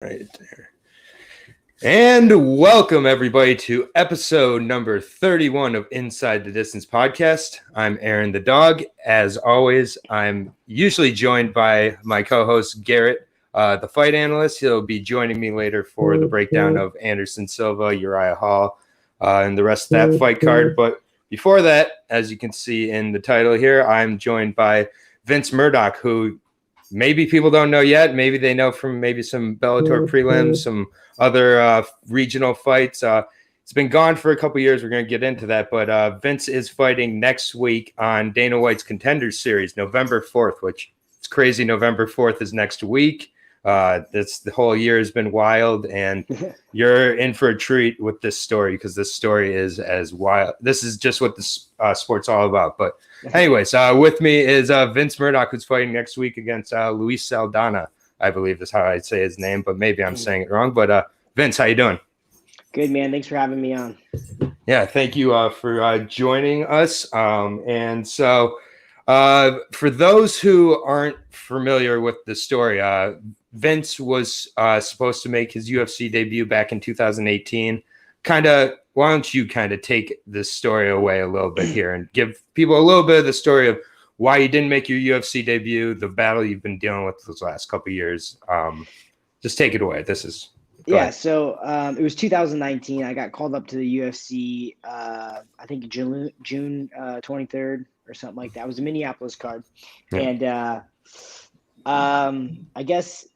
Right there. And welcome everybody to episode number 31 of Inside the Distance podcast. I'm Aaron the dog. As always, I'm usually joined by my co-host Garrett, the fight analyst. He'll be joining me later for the breakdown of Anderson Silva, Uriah Hall, and the rest of that fight card. But before that, as you can see in the title here, I'm joined by Vince Murdock, who maybe people don't know yet. Maybe they know from maybe some Bellator prelims, some other regional fights. It's been gone for a couple years. We're going to get into that. But Vince is fighting next week on Dana White's Contender Series, November 4th, which it's crazy. November 4th is next week. The whole year has been wild, and you're in for a treat with this story because this story is as wild. This is just what this sport's all about. But anyways, with me is Vince Murdock, who's fighting next week against Luis Saldana, I believe is how I say his name, but maybe I'm saying it wrong. But Vince, how you doing? Good, man. Thanks for having me on. Yeah, thank you for joining us. And so for those who aren't familiar with the story, Vince was supposed to make his UFC debut back in 2018. Why don't you take this story away a little bit here and give people a little bit of the story of why you didn't make your UFC debut, the battle you've been dealing with those last couple of years. Just take it away. So it was 2019. I got called up to the UFC, I think June 23rd or something like that. It was a Minneapolis card. Yeah. And I guess,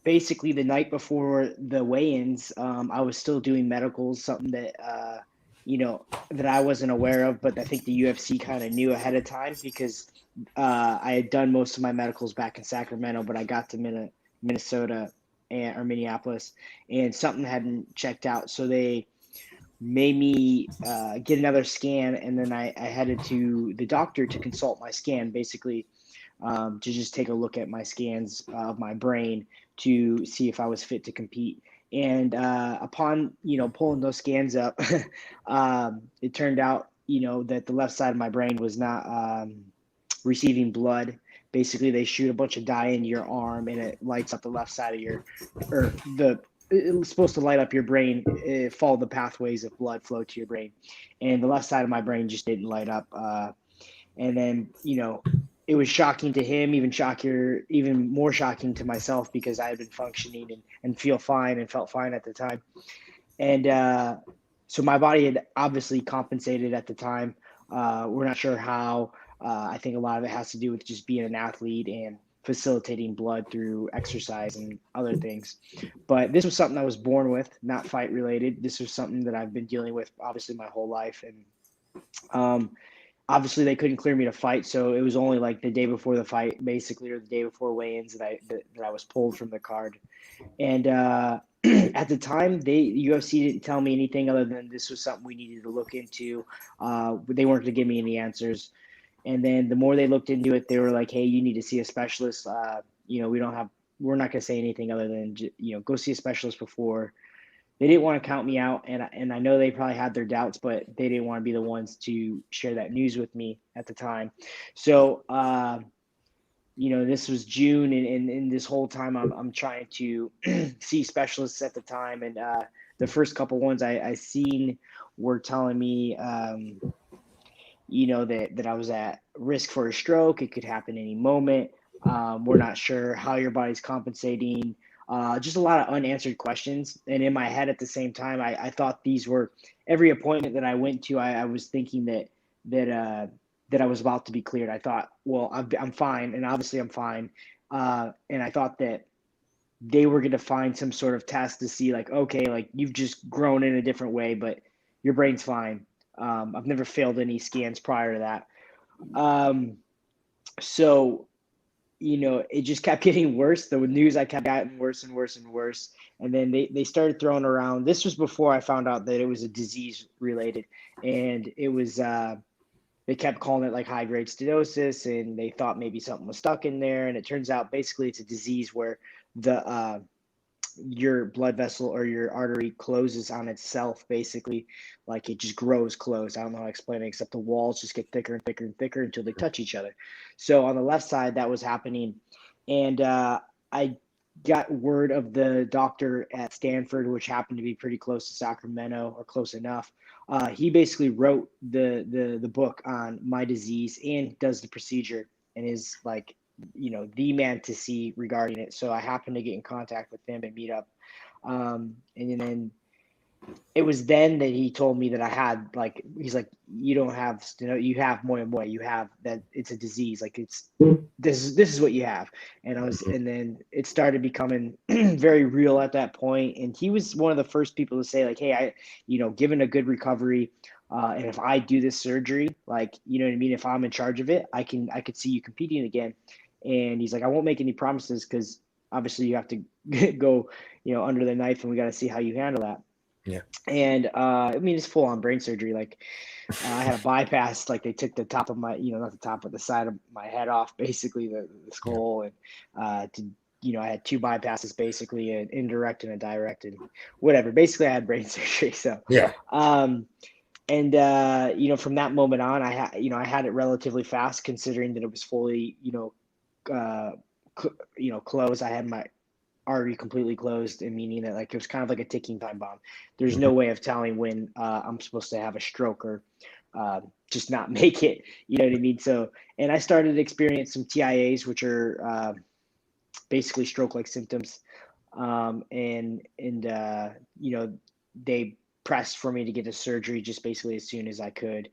basically the night before the weigh-ins, I was still doing medicals, something that, that I wasn't aware of, but I think the UFC kind of knew ahead of time because I had done most of my medicals back in Sacramento, but I got to Minnesota or Minneapolis, and something hadn't checked out. So they made me get another scan, and then I headed to the doctor to consult my scan, basically to just take a look at my scans of my brain to see if I was fit to compete. And upon, pulling those scans up, it turned out, that the left side of my brain was not receiving blood. Basically, they shoot a bunch of dye into your arm, and it lights up the left side of it's supposed to light up your brain, follow the pathways of blood flow to your brain. And the left side of my brain just didn't light up. And then, it was shocking to him, even more shocking to myself because I had been functioning and felt fine at the time. And so my body had obviously compensated at the time. We're not sure how. I think a lot of it has to do with just being an athlete and facilitating blood through exercise and other things. But this was something I was born with, not fight related. This was something that I've been dealing with obviously my whole life. And obviously they couldn't clear me to fight. So it was only like the day before the fight, basically, or the day before weigh-ins that I was pulled from the card. And at the time, UFC didn't tell me anything other than this was something we needed to look into. They weren't going to give me any answers. And then the more they looked into it, they were like, "Hey, you need to see a specialist. We're not going to say anything other than, go see a specialist before." They didn't want to count me out, and I know they probably had their doubts, but they didn't want to be the ones to share that news with me at the time. So, this was June, and this whole time I'm trying to see specialists at the time, and the first couple ones I seen were telling me. That I was at risk for a stroke. It could happen any moment. We're not sure how your body's compensating. Just a lot of unanswered questions. And in my head at the same time, I thought these were every appointment that I went to. I was thinking that I was about to be cleared. I thought, well, I'm fine, and obviously I'm fine. And I thought that they were going to find some sort of test to see, like, okay, like you've just grown in a different way, but your brain's fine. I've never failed any scans prior to that. So, it just kept getting worse. The news I kept getting worse and worse and worse. And then they started throwing around. This was before I found out that it was a disease related. And it was, they kept calling it like high grade stenosis, and they thought maybe something was stuck in there. And it turns out basically it's a disease where your blood vessel or your artery closes on itself, basically, like it just grows closed. I don't know how to explain it, except the walls just get thicker and thicker and thicker until they touch each other. So on the left side, that was happening. And I got word of the doctor at Stanford, which happened to be pretty close to Sacramento or close enough. He basically wrote the book on my disease and does the procedure and is like, the man to see regarding it. So I happened to get in contact with him and meet up. And then it was then that he told me that I had, like, he's like, you don't have, you have moyamoya, you have that, it's a disease, like this is what you have. And and then it started becoming very real at that point. And he was one of the first people to say, like, hey, given a good recovery, and if I do this surgery, like, you know what I mean, if I'm in charge of it, I could see you competing again. And he's like, I won't make any promises because obviously you have to go, under the knife, and we got to see how you handle that. Yeah. And I mean, it's full on brain surgery. Like, I had a bypass, like they took the top of my, not the top, but the side of my head off, basically the skull. And I had 2 bypasses, basically an indirect and a direct, and whatever. Basically, I had brain surgery. So Yeah. From that moment on, I had it relatively fast, considering that it was fully, closed. I had my artery completely closed, and meaning that, like, it was kind of like a ticking time bomb. There's no way of telling when I'm supposed to have a stroke or just not make it. You know what I mean? So, and I started to experience some TIAs, which are basically stroke-like symptoms. They pressed for me to get a surgery just basically as soon as I could.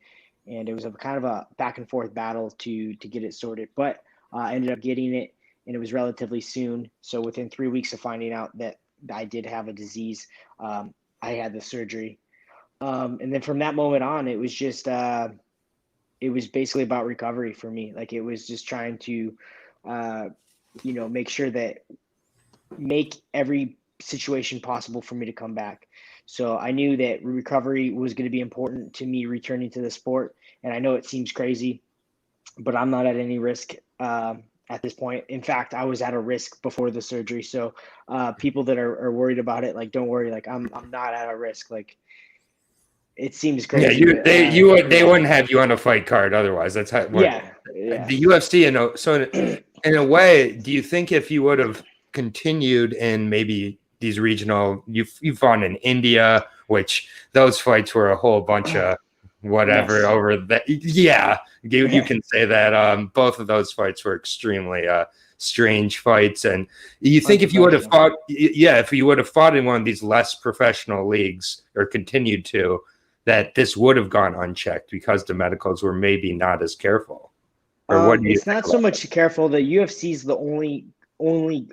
And it was a kind of a back and forth battle to get it sorted, but I ended up getting it, and it was relatively soon. So within 3 weeks of finding out that I did have a disease, I had the surgery. And then from that moment on, it was just, it was basically about recovery for me. Like, it was just trying to, make sure that make every situation possible for me to come back. So I knew that recovery was going to be important to me returning to the sport. And I know it seems crazy, but I'm not at any risk at this point. In fact, I was at a risk before the surgery. So people that are worried about it, like, don't worry. Like, I'm not at a risk. Like, it seems crazy. Yeah, they wouldn't have you on a fight card otherwise. That's how. Yeah. The UFC, in a way, do you think if you would have continued in maybe these regional, you fought in India, which those fights were a whole bunch of whatever Yes. over that. Yeah, you can say that. Both of those fights were extremely strange fights. And you think if you would have fought, if you would have fought in one of these less professional leagues or continued to, that this would have gone unchecked because the medicals were maybe not as careful? Or what do you it's not so much careful. The UFC is the only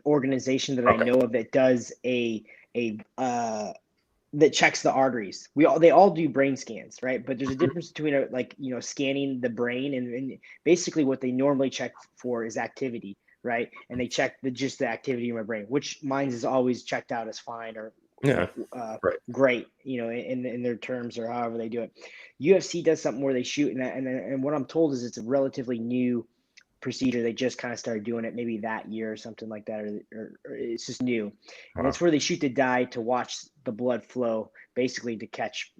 organization that I know of that does that checks the arteries. They all do brain scans, right? But there's a difference between scanning the brain and basically what they normally check for is activity, right? And they check just the activity in my brain, which mine is always checked out as fine or great, in their terms or however they do it. UFC does something where they shoot, and what I'm told is it's a relatively new procedure. They just kind of started doing it maybe that year or something like that, or it's just new. And it's where they shoot the dye to watch the blood flow, basically to catch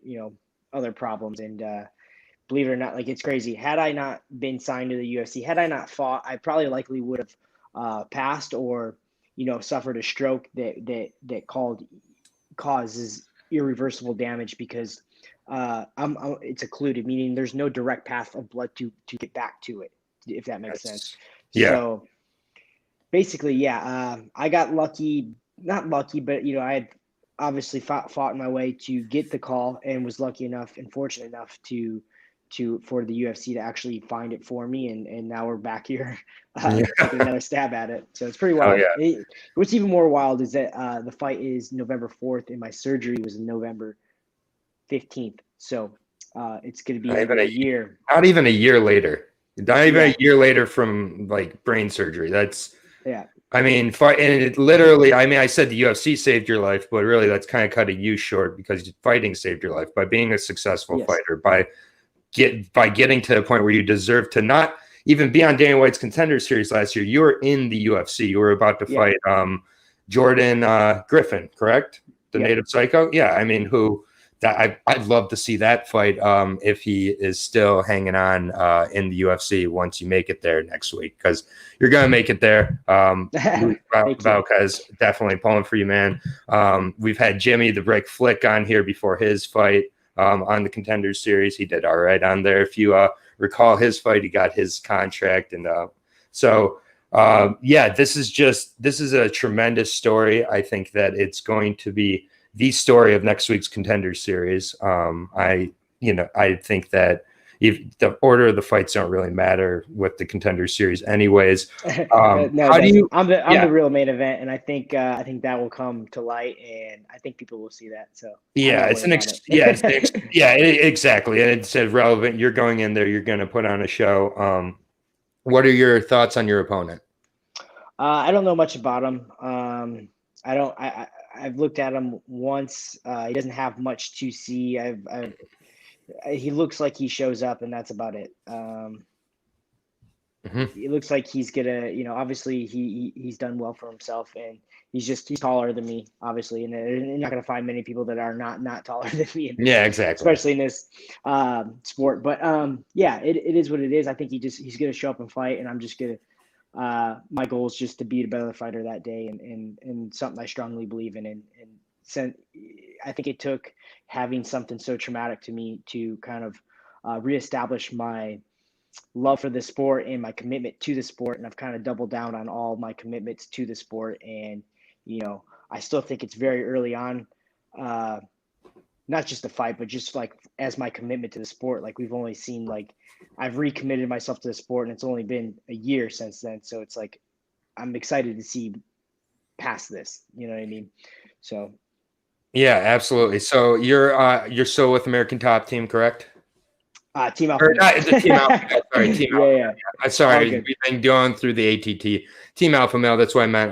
other problems. And believe it or not, like, it's crazy. Had I not been signed to the UFC, had I not fought, I probably likely would have passed or suffered a stroke that causes irreversible damage because it's occluded, meaning there's no direct path of blood to get back to it, if that makes sense. Yeah. So basically, I got lucky, not lucky, but I had obviously fought my way to get the call and was lucky enough and fortunate enough for the UFC to actually find it for me, and now we're back here taking another stab at it. So it's pretty wild. What's even more wild is that the fight is November 4th, and my surgery was November 15th. So it's going to be a year. Not even a year later. Not even a year later from like brain surgery. That's I mean, and it literally. I mean, I said the UFC saved your life, but really, that's kind of cutting you short because fighting saved your life by being a successful fighter, by getting to a point where you deserve to not even be on Dana White's Contender Series last year. You were in the UFC. You were about to fight Jordan Griffin, correct? The native psycho. Yeah, I mean, who I'd love to see that fight if he is still hanging on in the UFC once you make it there next week, because you're going to make it there. Valquez definitely pulling for you, man. We've had Jimmy the Brick Flick on here before his fight on the Contender Series. He did all right on there. If you recall his fight, he got his contract. And this is a tremendous story. I think that it's going to be the story of next week's Contender Series. I think that if the order of the fights don't really matter with the Contender Series, anyways. I'm the real main event, and I think that will come to light, and I think people will see that. So exactly, and it's relevant. You're going in there, you're going to put on a show. What are your thoughts on your opponent? I don't know much about him. I've looked at him once. He doesn't have much to see. He looks like he shows up, and that's about it. It looks like he's gonna, obviously he's done well for himself, and he's taller than me, obviously, and you're not gonna find many people that are not taller than me. Exactly. Especially in this sport. But it is what it is. I think he's gonna show up and fight, and I'm just gonna. My goal is just to be a better fighter that day, and something I strongly believe in. And I think it took having something so traumatic to me to kind of reestablish my love for the sport and my commitment to the sport. And I've kind of doubled down on all my commitments to the sport. And, I still think it's very early on, not just the fight, but just like as my commitment to the sport. Like we've only seen I've recommitted myself to the sport, and it's only been a year since then. So it's like, I'm excited to see past this, you know what I mean? So. Yeah, absolutely. So you're still with American Top Team, correct? Team Alpha. Team Alpha. Sorry, Team Alpha. Yeah. Sorry, we've been going through the ATT. Team Alpha Male, that's what I meant.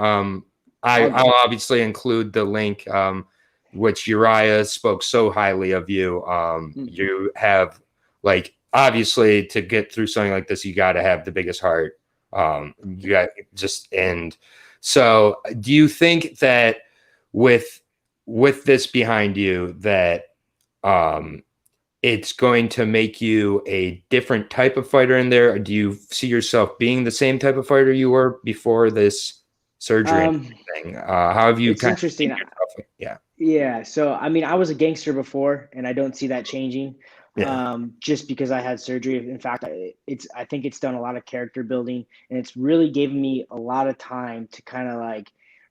I'll obviously include the link, which Uriah spoke so highly of you. You have, obviously, to get through something like this, you got to have the biggest heart. So do you think that with this behind you, that it's going to make you a different type of fighter in there? Or do you see yourself being the same type of fighter you were before this surgery and everything? How have you? It's interesting. Yeah. So, I was a gangster before, and I don't see that changing. Just because I had surgery. In fact, I think it's done a lot of character building, and it's really given me a lot of time to kind of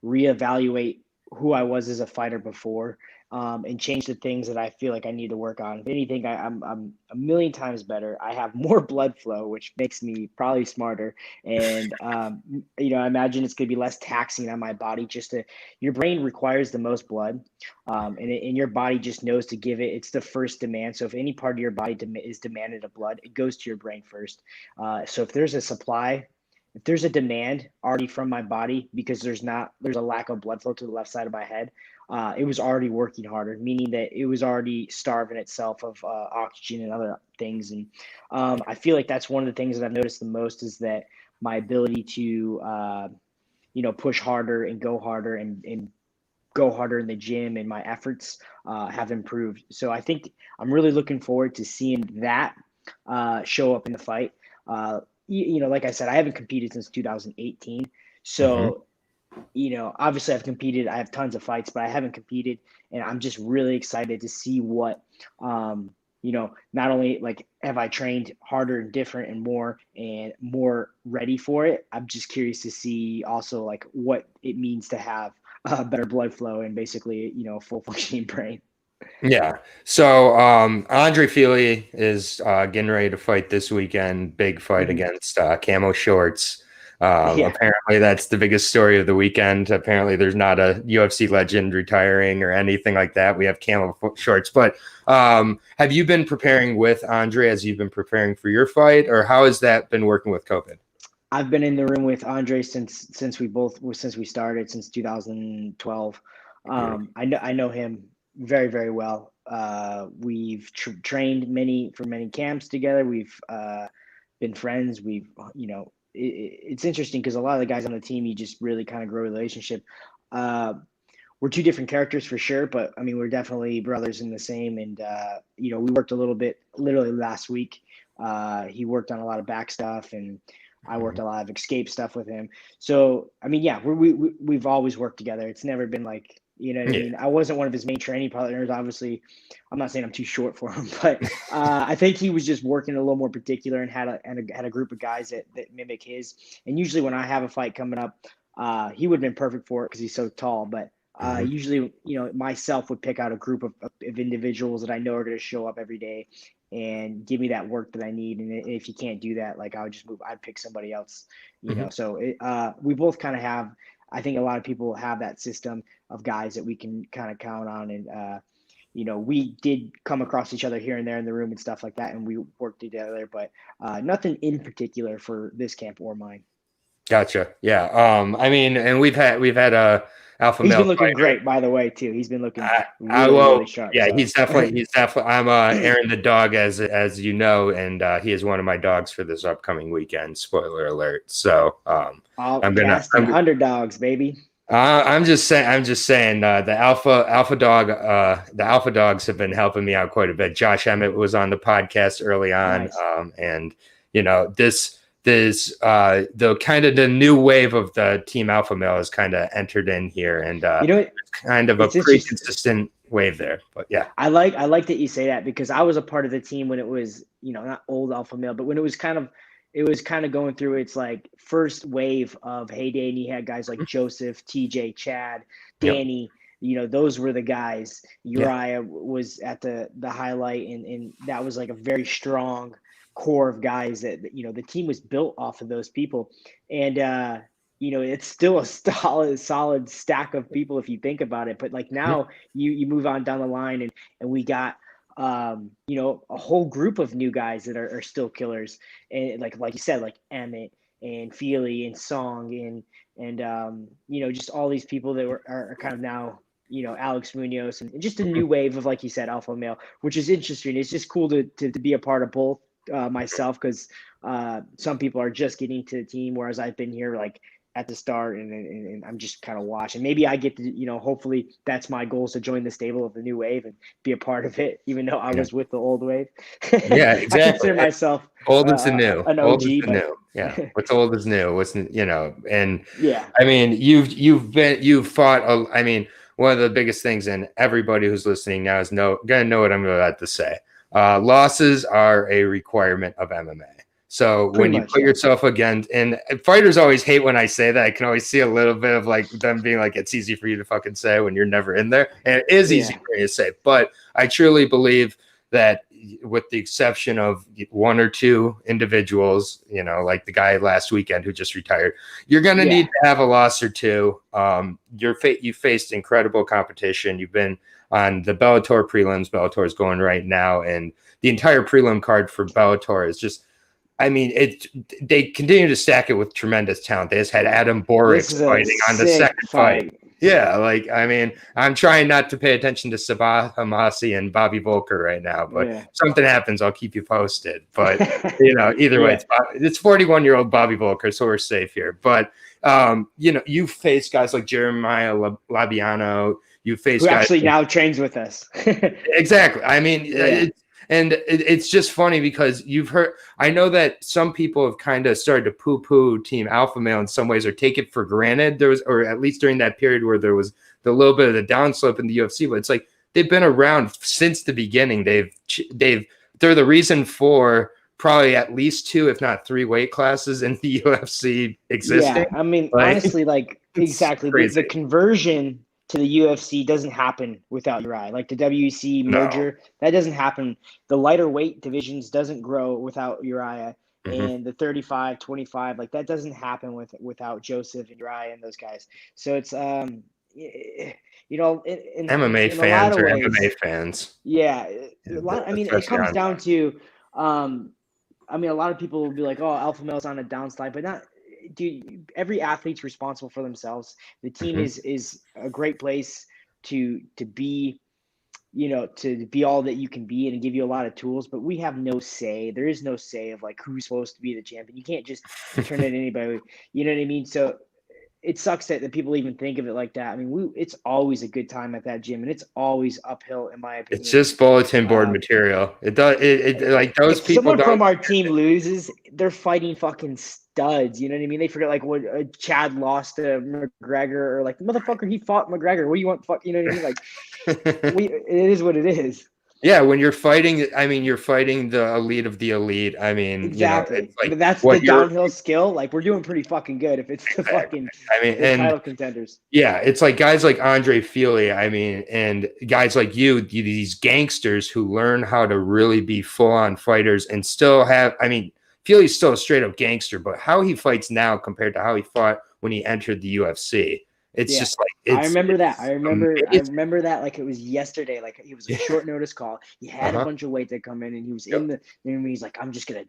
reevaluate who I was as a fighter before, and change the things that I feel like I need to work on. If anything, I'm a million times better. I have more blood flow, which makes me probably smarter. And, I imagine it's going to be less taxing on my body. Your brain requires the most blood, and your body just knows to give it. It's the first demand. So if any part of your body is demanded of blood, it goes to your brain first. So if there's a demand already from my body because there's a lack of blood flow to the left side of my head, it was already working harder, meaning that it was already starving itself of oxygen and other things. And I feel like that's one of the things that I've noticed the most is that my ability to, push harder and go harder and go harder in the gym, and my efforts have improved. So I think I'm really looking forward to seeing that show up in the fight. Like I said, I haven't competed since 2018. So, obviously I've competed, I have tons of fights, but I haven't competed, and I'm just really excited to see what, not only have I trained harder and different and more ready for it. I'm just curious to see also what it means to have better blood flow and basically, a full functioning brain. Yeah. So Andre Fili is getting ready to fight this weekend. Big fight against Camo Shorts. Apparently that's the biggest story of the weekend. Apparently there's not a UFC legend retiring or anything like that. We have Camo Shorts. But have you been preparing with Andre as you've been preparing for your fight, or how has that been working with COVID? I've been in the room with Andre since we started, since 2012. I know him very, very well. We've trained for many camps together. We've been friends. It's interesting because a lot of the guys on the team, you just really kind of grow a relationship. we're two different characters for sure, but I mean, we're definitely brothers in the same. And, we worked a little bit literally last week. He worked on a lot of back stuff and I worked a lot of escape stuff with him. So, I mean, yeah, we've always worked together. It's never been like, you know what I mean? I wasn't one of his main training partners. Obviously, I'm not saying I'm too short for him, but I think he was just working a little more particular and had a group of guys that mimic his. And usually when I have a fight coming up, he would have been perfect for it because he's so tall. But usually, myself would pick out a group of individuals that I know are going to show up every day and give me that work that I need. And if you can't do that, like I'd pick somebody else, So we both kind of have, I think a lot of people have that system of guys that we can kind of count on. And, we did come across each other here and there in the room and stuff like that. And we worked together, but nothing in particular for this camp or mine. Gotcha. Yeah. I mean, and we've had a alpha male. He's been looking great, by the way, too. He's been looking really sharp. Yeah, so. he's definitely. I'm Aaron the dog, as you know, and he is one of my dogs for this upcoming weekend. Spoiler alert. So I'm gonna underdogs, baby. I'm just saying the alpha dogs have been helping me out quite a bit. Josh Emmett was on the podcast early on, nice. And this the kind of the new wave of the team alpha male has kind of entered in here, and kind of a pretty consistent wave there. But yeah, I like that you say that because I was a part of the team when it was not old alpha male, but when it was kind of going through its like first wave of heyday, and you had guys like Joseph, TJ, Chad, Danny. Yep. Those were the guys. Uriah was at the highlight, and that was like a very strong core of guys that the team was built off of those people. And it's still a solid stack of people if you think about it, but like now you move on down the line and we got a whole group of new guys that are still killers, and like you said, like Emmett and Feely and Song and just all these people that are kind of now Alex Munoz and just a new wave of, like you said, alpha male, which is interesting. It's just cool to be a part of both. Myself, because some people are just getting to the team, whereas I've been here like at the start and I'm just kind of watching. Maybe I get to, hopefully that's my goal, is to join the stable of the new wave and be a part of it, even though I was with the old wave. Yeah, exactly. I consider myself old is the new. An OG, old is the but... new. Yeah, what's old is new. And yeah, I mean, you've fought. I mean, one of the biggest things, and everybody who's listening now is gonna know what I'm about to say. Losses are a requirement of MMA. So when you put yourself against, and fighters always hate when I say that. I can always see a little bit of like them being like, it's easy for you to fucking say when you're never in there. And it is easy for you to say. But I truly believe that with the exception of one or two individuals, like the guy last weekend who just retired, you're going to need to have a loss or two. You faced incredible competition. You've been on the Bellator prelims. Bellator is going right now. And the entire prelim card for Bellator is just, I mean, they continue to stack it with tremendous talent. They just had Adam Boric fighting on the second fight. Yeah, like, I mean, I'm trying not to pay attention to Sabah Hamasi and Bobby Volker right now, but if something happens, I'll keep you posted. But, either way, it's 41-year-old Bobby Volker, so we're safe here. But, you face guys like Jeremiah Labiano. You face who guys actually now trains with us. Exactly. I mean, it's just funny because I know that some people have kind of started to poo-poo Team Alpha Male in some ways, or take it for granted. Or at least during that period where there was the little bit of the downslope in the UFC, but it's like they've been around since the beginning. They're the reason for probably at least 2, if not 3 weight classes in the UFC existing. Yeah, I mean, honestly, like exactly the conversion to the UFC doesn't happen without Uriah. Like the WEC merger, that doesn't happen. The lighter weight divisions doesn't grow without Uriah. And the 35, 25, like that doesn't happen without Joseph and Uriah and those guys. So it's MMA fans or MMA fans. Yeah, it comes down to a lot of people will be like, oh, alpha male's on a downslide, but not. Dude, every athlete's responsible for themselves. The team is a great place to be, to be all that you can be and give you a lot of tools, but we have no say. There is no say of like who's supposed to be the champion. You can't just turn it to anybody. You know what I mean? So it sucks that people even think of it like that. I mean, it's always a good time at that gym, and it's always uphill, in my opinion. It's just bulletin board material. It does it like those if people. Someone from our team loses, they're fighting fucking studs. You know what I mean? They forget like what Chad lost to McGregor, or like motherfucker, he fought McGregor. What do you want? Fuck, you know what I mean? Like, it is what it is. Yeah, when you're fighting, I mean, you're fighting the elite of the elite. I mean, exactly. It's like but that's the downhill skill. Like, we're doing pretty fucking good if it's the fucking title contenders. Yeah, it's like guys like Andre Fili, I mean, and guys like you, these gangsters who learn how to really be full-on fighters and still have, I mean, Fili's still a straight-up gangster, but how he fights now compared to how he fought when he entered the UFC. It's just like I remember that. I remember that like it was yesterday. Like, it was a short notice call. He had a bunch of weight that come in, and he was in the. And he's like, I'm just gonna.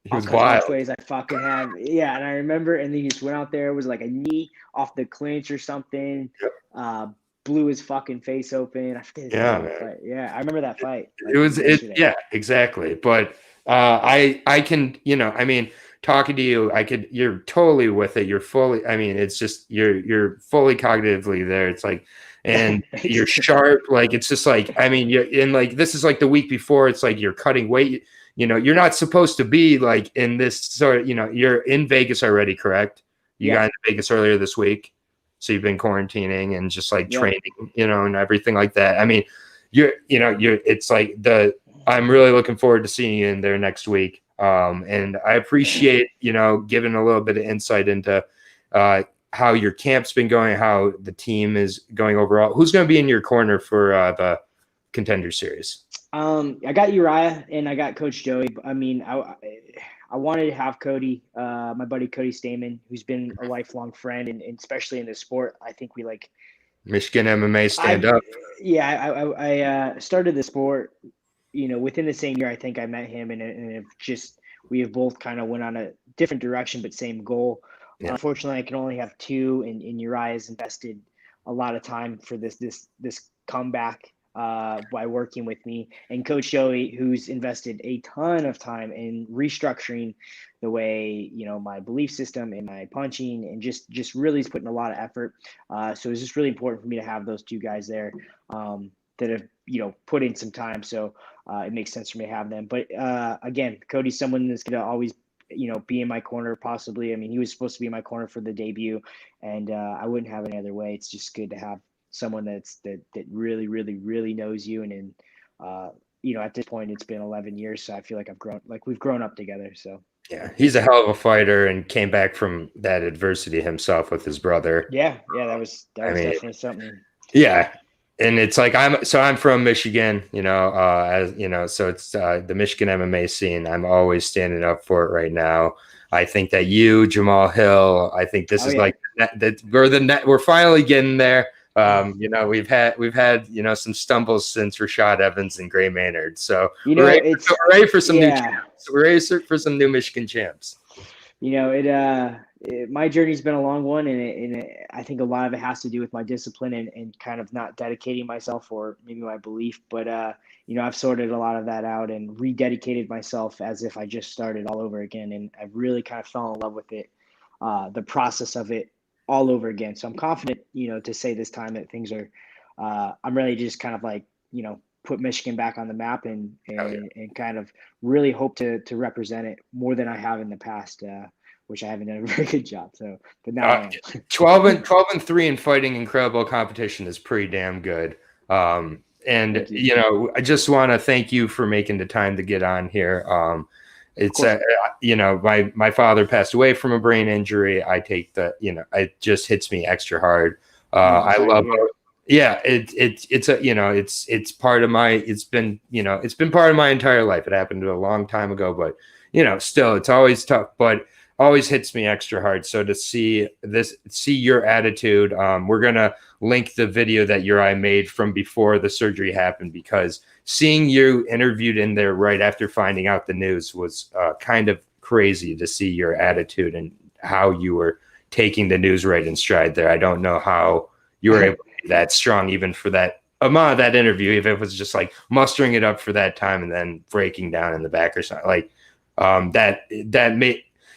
He was wild. As much weight as I fucking have. Yeah, and I remember, and then he just went out there. It was like a knee off the clinch or something. Blew his fucking face open. I forget his name. Fight. Yeah, I remember that fight. Like, yeah, exactly. But I can, I mean, talking to you, you're totally with it. You're fully, I mean, it's just, you're fully cognitively there. It's like, and you're sharp. Like, it's just like, I mean, you're in like, this is like the week before, it's like you're cutting weight. You're not supposed to be like in this sort of, you're in Vegas already, correct? You got into Vegas earlier this week. So you've been quarantining and just like training, and everything like that. I mean, it's like I'm really looking forward to seeing you in there next week. And I appreciate, giving a little bit of insight into how your camp's been going, how the team is going overall. Who's going to be in your corner for the Contender Series? I got Uriah and I got Coach Joey. I mean, I wanted to have Cody, my buddy Cody Stamen, who's been a lifelong friend, and especially in this sport, I think we like Michigan MMA stand up. Yeah, I started the sport, within the same year. I think I met him, and we have both kind of went on a different direction, but same goal. Yeah. Unfortunately, I can only have two, and Uriah has invested a lot of time for this comeback by working with me, and Coach Joey, who's invested a ton of time in restructuring the way, my belief system and my punching, and just really is putting a lot of effort. So it's just really important for me to have those two guys there that have, put in some time. So it makes sense for me to have them. But again, Cody's someone that's going to always, be in my corner, possibly. I mean, he was supposed to be in my corner for the debut, and I wouldn't have any other way. It's just good to have someone that really, really, really knows you. And at this point, it's been 11 years. So I feel like we've grown up together. So yeah, he's a hell of a fighter and came back from that adversity himself with his brother. Yeah. That was definitely something. Yeah. And it's like, I'm from Michigan, so it's the Michigan MMA scene. I'm always standing up for it right now. I think that Jamal Hill, I think this is like that we're finally getting there. We've had some stumbles since Rashad Evans and Gray Maynard. So we're ready for some new champs. We're ready for some new Michigan champs. My journey's been a long one, and I think a lot of it has to do with my discipline and kind of not dedicating myself, or maybe my belief. But I've sorted a lot of that out and rededicated myself as if I just started all over again, and I've really kind of fell in love with it, the process of it all over again. So I'm confident, to say this time that things are, I'm ready to just kind of like, put Michigan back on the map and kind of really hope to represent it more than I have in the past, which I haven't done a very good job. So, but now I am. 12-3 in fighting incredible competition is pretty damn good. I just want to thank you for making the time to get on here. It's my father passed away from a brain injury. I take it just hits me extra hard. I love it. Yeah, it's part of it's been part of my entire life. It happened a long time ago, but still it's always tough, but always hits me extra hard. So to see your attitude, we're gonna link the video that Uriah made from before the surgery happened, because seeing you interviewed in there right after finding out the news was kind of crazy to see your attitude and how you were taking the news right in stride there. I don't know how you were able to be that strong, even for that amount of that interview, if it was just like mustering it up for that time and then breaking down in the back or something like that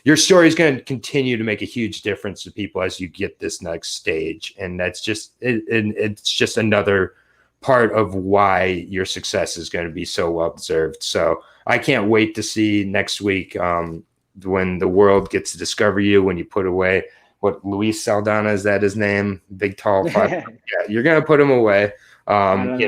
your story is going to continue to make a huge difference to people as you get this next stage. And that's just, it's just another part of why your success is going to be so well deserved. So I can't wait to see next week when the world gets to discover you, when you put away Luis Saldana, is that his name? Big, tall, five. Yeah, you're going to put him away, and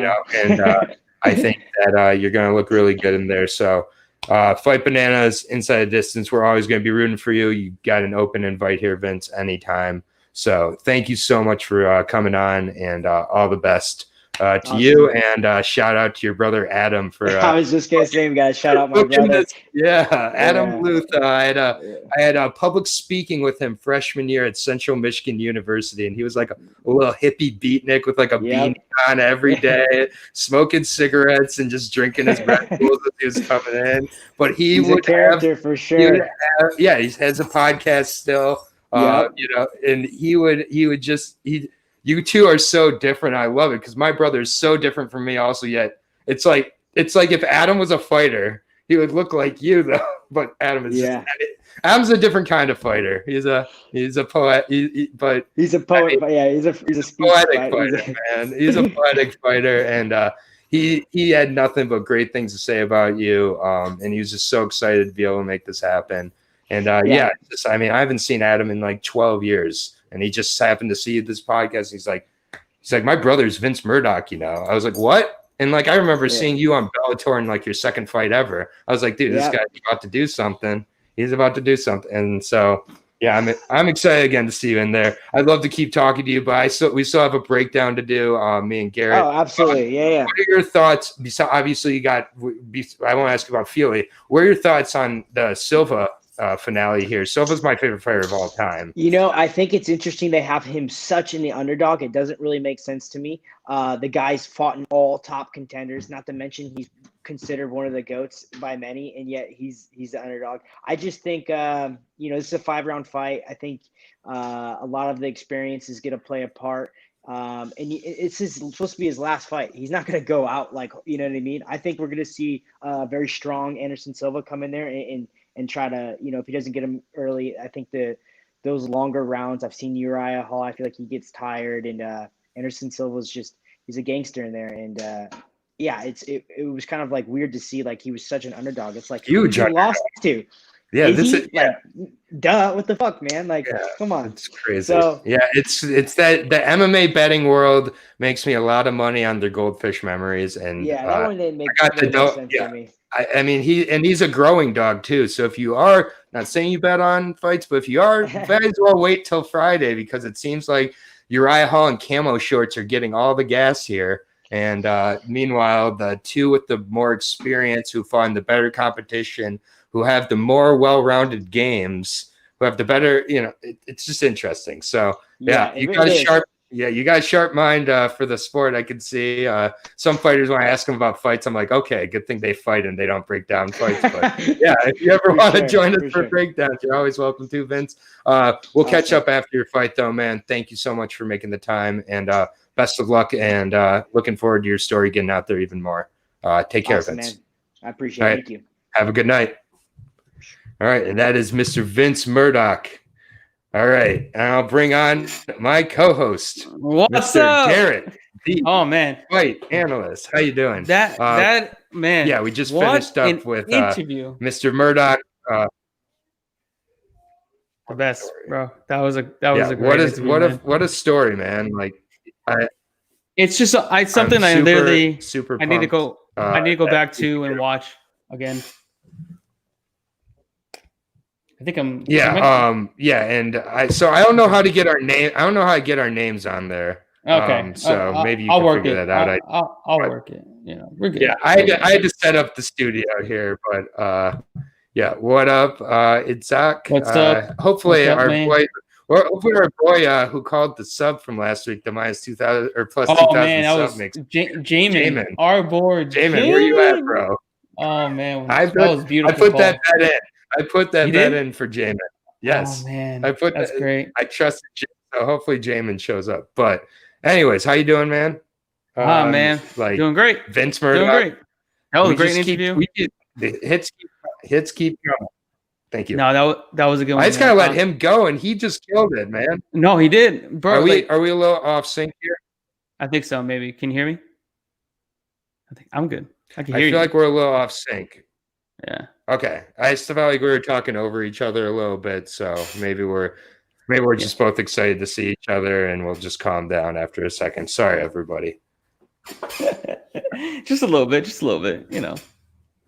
I think that you're going to look really good in there. So Fight Bananas, Inside the Distance, we're always going to be rooting for you. You got an open invite here, Vince, anytime. So thank you so much for coming on, and all the best to you, and shout out to your brother Adam for I was just gonna say, guys, shout out my brother. Adam Luth. I had a public speaking with him freshman year at Central Michigan University, and he was like a little hippie beatnik with like a beanie on every day, smoking cigarettes and just drinking his Red Bulls as he was coming in. But he's a character for sure. He has a podcast still. And he would just you two are so different. I love it because my brother is so different from me also, yet it's like if Adam was a fighter, he would look like you though. But Adam is Adam's a different kind of fighter. He's a poet, but he's a poet. He's a poetic fighter, man. He's a poetic fighter, and he had nothing but great things to say about you. And he was just so excited to be able to make this happen. And I haven't seen Adam in like 12 years. And he just happened to see this podcast. He's like, my brother's Vince Murdock, I was like, what? And like, I remember seeing you on Bellator in like your second fight ever. I was like, dude, this guy's about to do something. He's about to do something. And so, I'm excited again to see you in there. I'd love to keep talking to you, but we still have a breakdown to do, me and Garrett. Oh, absolutely. What are your thoughts? Besides, obviously I won't ask you about Feely. What are your thoughts on the Silva finale here? Silva's my favorite fighter of all time. I think it's interesting they have him such in the underdog. It doesn't really make sense to me. The guy's fought in all top contenders, not to mention he's considered one of the GOATs by many, and yet he's the underdog. I just think this is a 5-round fight. I think a lot of the experience is going to play a part. And it's supposed to be his last fight. He's not going to go out like, you know what I mean? I think we're going to see very strong Anderson Silva come in there and try to, if he doesn't get him early, I think those longer rounds, I've seen Uriah Hall, I feel like he gets tired, and Anderson Silva's he's a gangster in there. And it was kind of like weird to see, like he was such an underdog. It's like huge he lost to. Yeah, duh, what the fuck, man? Like, come on. It's crazy. So, it's that the MMA betting world makes me a lot of money on their Goldfish Memories, and that one didn't make sense to me. I mean, he's a growing dog too. So if you are, not saying you bet on fights, but if you are, might as well wait till Friday, because it seems like Uriah Hall and camo shorts are getting all the gas here. And meanwhile, the two with the more experience, who find the better competition, who have the more well-rounded games, who have the better, it's just interesting. So you got a sharp. Yeah, you got a sharp mind for the sport. I can see some fighters, when I ask them about fights, I'm like, okay, good thing they fight and they don't break down fights. But if you ever want to join us for breakdowns, you're always welcome to, Vince. We'll catch up after your fight, though, man. Thank you so much for making the time, and best of luck. And looking forward to your story getting out there even more. Take care, Vince. Man. I appreciate it. Thank you. Have a good night. All right, and that is Mr. Vince Murdock. All right, and I'll bring on my co-host, What's Mr. up? Garrett, the fight analyst. How you doing? That man. Yeah, we just finished up with interview. Mr. Murdock. The best, bro. That was a great interview, what a story, man. Like, it's just something I literally super. I need to go. I need to go back to and watch again. I think I'm. And I don't know how to get our name. I don't know how to get our names on there. Okay. Maybe you can figure that out. I'll work it. We're good. Yeah, I had to set up the studio here, but what up? It's Zach. What's up? Hopefully What's up, our man? boy. Hopefully our boy who called the sub from last week, the minus 2,000 or plus 2,000 sub makes. Jamin, our board. Jamin, where you at, bro? Oh man, that was beautiful. I put that bet in. I put that bet in for Jamin. Yes. Oh man, that's great. I trusted Jamin, so hopefully Jamin shows up. But anyways, how you doing, man? Man, doing great. Vince Murdock. Doing great. That was a great interview. The hits keep coming. Thank you. No, that was a good one. I just gotta let him go, and he just killed it, man. No, he did, bro. Are we a little off sync here? I think so. Maybe. Can you hear me? I think I'm good. I can I hear you. feel like we're a little off sync. Yeah. Okay. I still felt like we were talking over each other a little bit, so maybe we're just both excited to see each other, and we'll just calm down after a second. Sorry, everybody. Just a little bit. You know,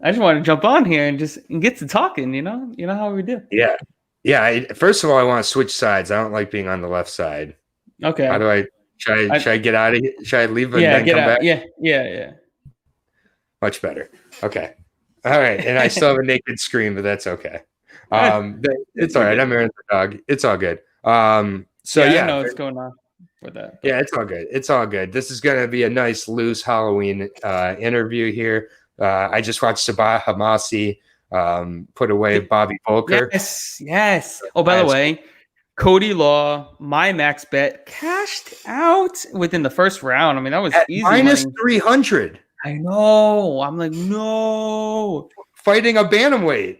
I just want to jump on here and get to talking. You know how we do. Yeah. First of all, I want to switch sides. I don't like being on the left side. Okay. How do I? Should I get out of here? Should I leave and then get come out. back? Yeah. Much better. Okay. All right. And I still have a naked screen, but that's okay. It's all right. I'm Aaron the dog. It's all good. I know what's going on with that. But. Yeah, it's all good. This is going to be a nice, loose Halloween interview here. I just watched Sabah Hamasi put away Bobby Volker. Yes. Oh, by the way, Cody Law, my max bet cashed out within the first round. I mean, that was at easy. Minus 300. I know. I'm like, no. Fighting a bantamweight.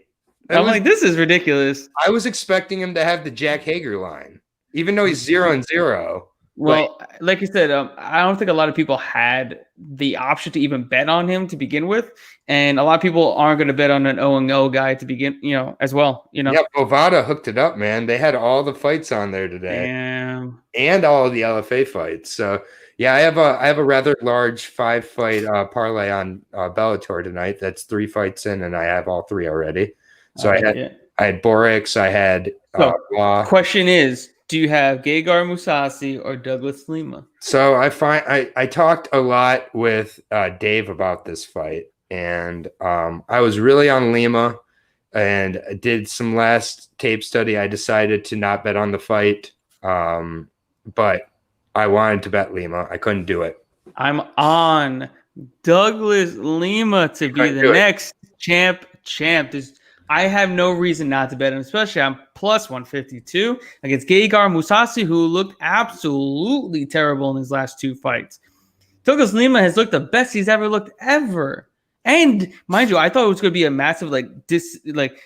Like, this is ridiculous. I was expecting him to have the Jack Hager line, even though he's 0-0. Well, like you said, I don't think a lot of people had the option to even bet on him to begin with, and a lot of people aren't going to bet on an 0-0 guy to begin, as well. Yeah, Bovada hooked it up, man. They had all the fights on there today, and all of the LFA fights. So yeah, I have a rather large 5-fight parlay on Bellator tonight. That's 3 fights in, and I have all 3 already. So I had Borix, I had Law. Question is, do you have Gegard Mousasi or Douglas Lima? So I talked a lot with Dave about this fight, and I was really on Lima, and I did some last tape study. I decided to not bet on the fight, but I wanted to bet Lima. I couldn't do it. I'm on Douglas Lima to be the next champ. I have no reason not to bet him, especially I'm plus 152 against Gegard Mousasi, who looked absolutely terrible in his last 2 fights. Douglas Lima has looked the best he's ever looked ever. And mind you, I thought it was going to be a massive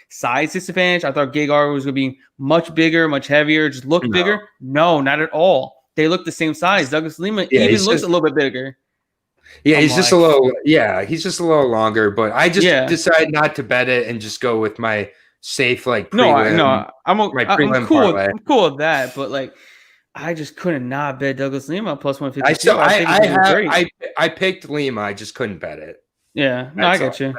size disadvantage. I thought Gegard was going to be much bigger, much heavier, just look bigger. No, not at all. They look the same size. Douglas Lima even looks a little bit bigger. Yeah, he's just a little longer, but I just decided not to bet it and just go with my safe prelim. I'm cool with that, but I just couldn't not bet Douglas Lima plus 152. I picked Lima, I just couldn't bet it. Yeah, no, I get you.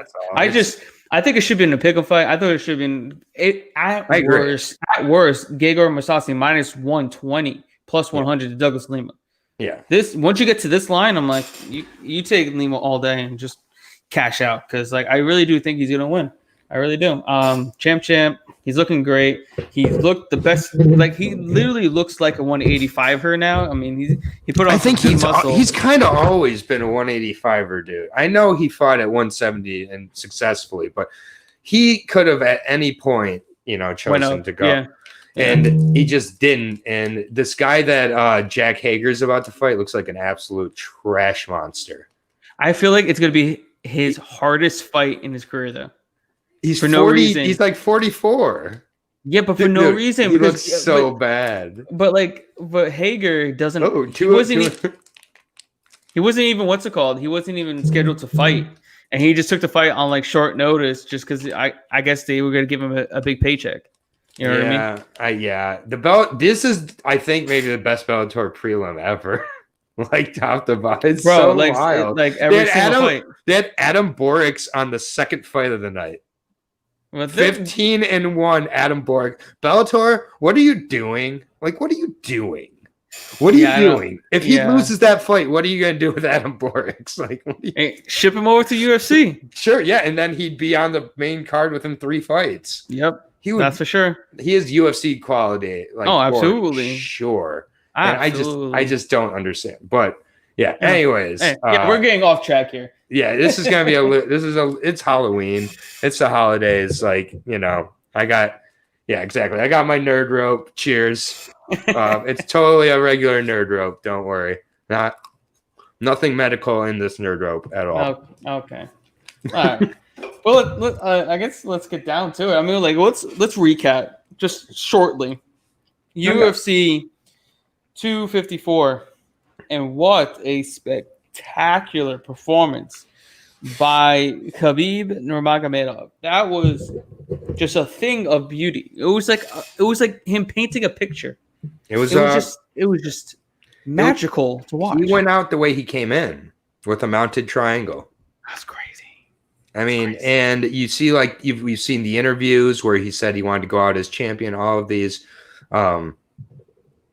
I think it should be in a pick'em fight. I thought it should have been at worst, Gegard Mousasi minus 120 plus 100 to Douglas Lima. Yeah. Once you get to this line, I'm like, you take Lima all day and just cash out because I really do think he's gonna win. I really do. Champ. He's looking great. He's looked the best. He literally looks like a 185er now. I mean, he put on. I think he's kind of always been a 185er, dude. I know he fought at 170 and successfully, but he could have at any point, chosen to go. Yeah. And he just didn't. And this guy that Jack Hager's about to fight looks like an absolute trash monster. I feel like it's going to be his hardest fight in his career, though. He's for 40, no reason. He's 44. Yeah, but for no reason. He looks so bad. But Hager doesn't. He wasn't even what's it called? He wasn't even scheduled to fight, and he just took the fight on short notice, just because I guess they were going to give him a big paycheck. You know what I mean? Yeah. The belt. This is, I think, maybe the best Bellator prelim ever. Top to bottom. It's so wild. Every single fight. They had Adam Borix on the second fight of the night. 15-1, Adam Borix. Bellator, what are you doing? What are you doing? What are you doing? If he loses that fight, what are you gonna do with Adam Borix? Ship him over to UFC. Sure, yeah, and then he'd be on the main card within 3 fights. Yep. That's for sure. He is UFC quality. Absolutely. Sure. Absolutely. And I just don't understand. But yeah. Anyways, we're getting off track here. Yeah, this is gonna be it's Halloween. It's the holidays. I got my nerd rope. Cheers. It's totally a regular nerd rope. Don't worry. Nothing medical in this nerd rope at all. Okay. All right. Well, I guess let's get down to it. I mean, like, let's recap just shortly. UFC 254, and what a spectacular performance by Khabib Nurmagomedov. That was just a thing of beauty. It was like him painting a picture. It was just magical to watch. He went out the way he came in with a mounted triangle. That's crazy. I mean, and you see, like, we've seen the interviews where he said he wanted to go out as champion, all of these. The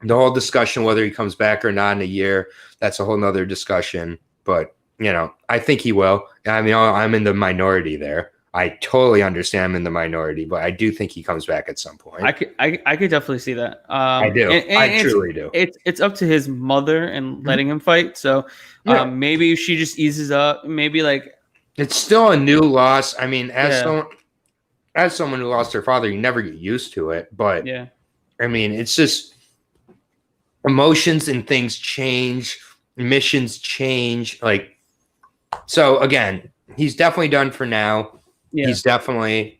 whole discussion whether he comes back or not in a year, that's a whole nother discussion. But, I think he will. I mean, I'm in the minority there. I totally understand I'm in the minority, but I do think he comes back at some point. I could definitely see that. I do. I truly do. It's up to his mother and letting him fight. So maybe she just eases up. Maybe like it's still a new loss. I mean, as someone who lost their father, you never get used to it. But I mean, it's just emotions and things change, missions change. Like, so again, he's definitely done for now. Yeah. He's definitely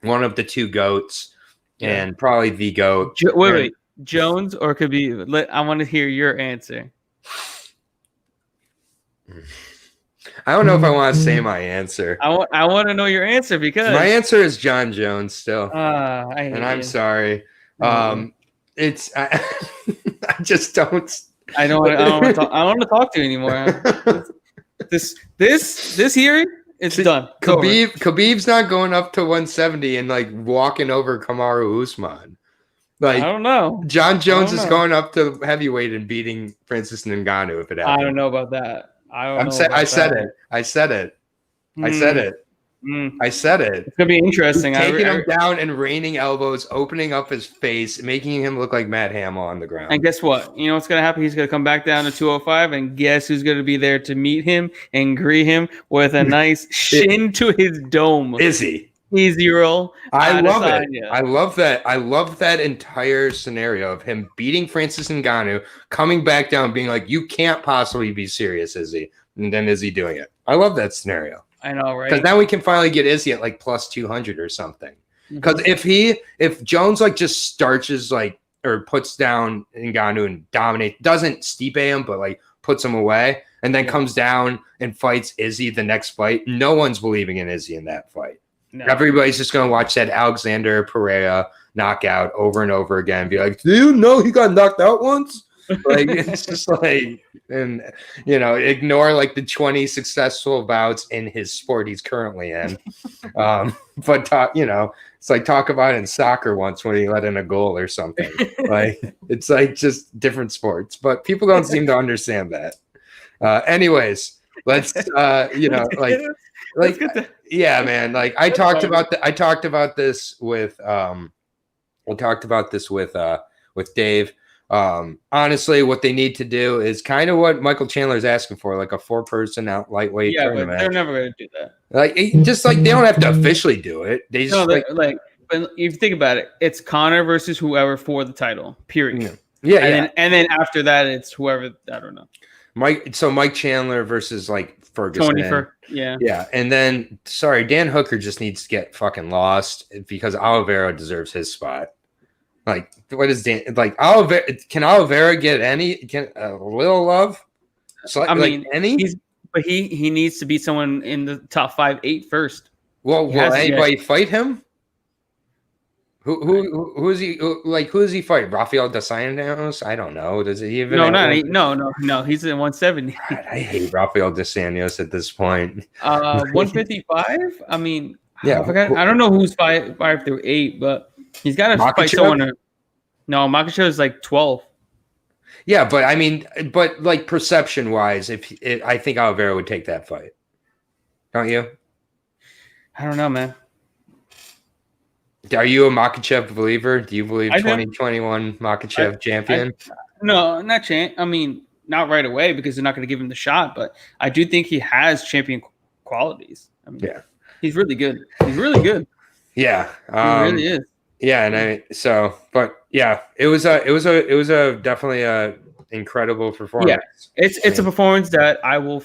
one of the two GOATs and probably the GOAT. Wait, Jones or Khabib? I want to hear your answer. I don't know if I want to say my answer. I want to know your answer because my answer is John Jones still. I'm sorry. It's I just don't. I don't want to talk to you anymore. This hearing. It's done. Khabib's not going up to 170 and like walking over Kamaru Usman. Like, I don't know. John Jones is going up to heavyweight and beating Francis Ngannou if it happens. I don't know about that. I said it. I said it. It's gonna be interesting. Taking him down and raining elbows, opening up his face, making him look like Matt Hamill on the ground. And guess what? You know what's gonna happen? He's gonna come back down to 205, and guess who's gonna be there to meet him and greet him with a nice shin to his dome? Izzy. Easy roll. I love it. I love that. I love that entire scenario of him beating Francis Ngannou, coming back down, being like, "You can't possibly be serious, Izzy," and then Izzy doing it. I love that scenario. I know, right? Because now we can finally get Izzy at like plus 200 or something. Because if Jones like just starches like or puts down Ngannou and dominates, doesn't Stipe him, but like puts him away, and then comes down and fights Izzy the next fight, no one's believing in Izzy in that fight. No. Everybody's just gonna watch that Alexander Pereira knockout over and over again and be like, do you know he got knocked out once? Like, it's just like, and ignore like the 20 successful bouts in his sport he's currently in. But talk, it's like talk about it in soccer once when he let in a goal or something. Like, it's like just different sports, but people don't seem to understand that. Anyways, let's yeah, man. Like I talked about this with Dave. Honestly, what they need to do is kind of what Michael Chandler is asking for, like a 4-person out lightweight tournament. But they're never going to do that. Like, they don't have to officially do it. They just but if you think about it, it's Conor versus whoever for the title. Period. Yeah. And then after that, it's whoever. I don't know. Mike Chandler versus like Ferguson. Yeah. And then Dan Hooker just needs to get fucking lost because Oliveira deserves his spot. Like, what is Dan like? Oliveira, can Oliveira get a little love? So, I mean, but he needs to be someone in the top 5-8 first. Well, will anybody fight him? Who is he? Like, who does he fight? Rafael dos Anjos? I don't know. Does he even? No. He's in 170. God, I hate Rafael dos Anjos at this point. 155. I mean, yeah. I don't know who's 5 through 8, but he's got to fight someone. No, Makachev is like 12. Yeah, but I mean, like perception wise, I think Oliveira would take that fight. Don't you? I don't know, man. Are you a Makachev believer? Do you believe 2021 Makachev champion? No, not champ. I mean, not right away because they're not going to give him the shot. But I do think he has champion qualities. I mean, he's really good. He's really good. Yeah, he really is. Yeah, and it was a definitely a incredible performance. Yeah, it's a performance that I will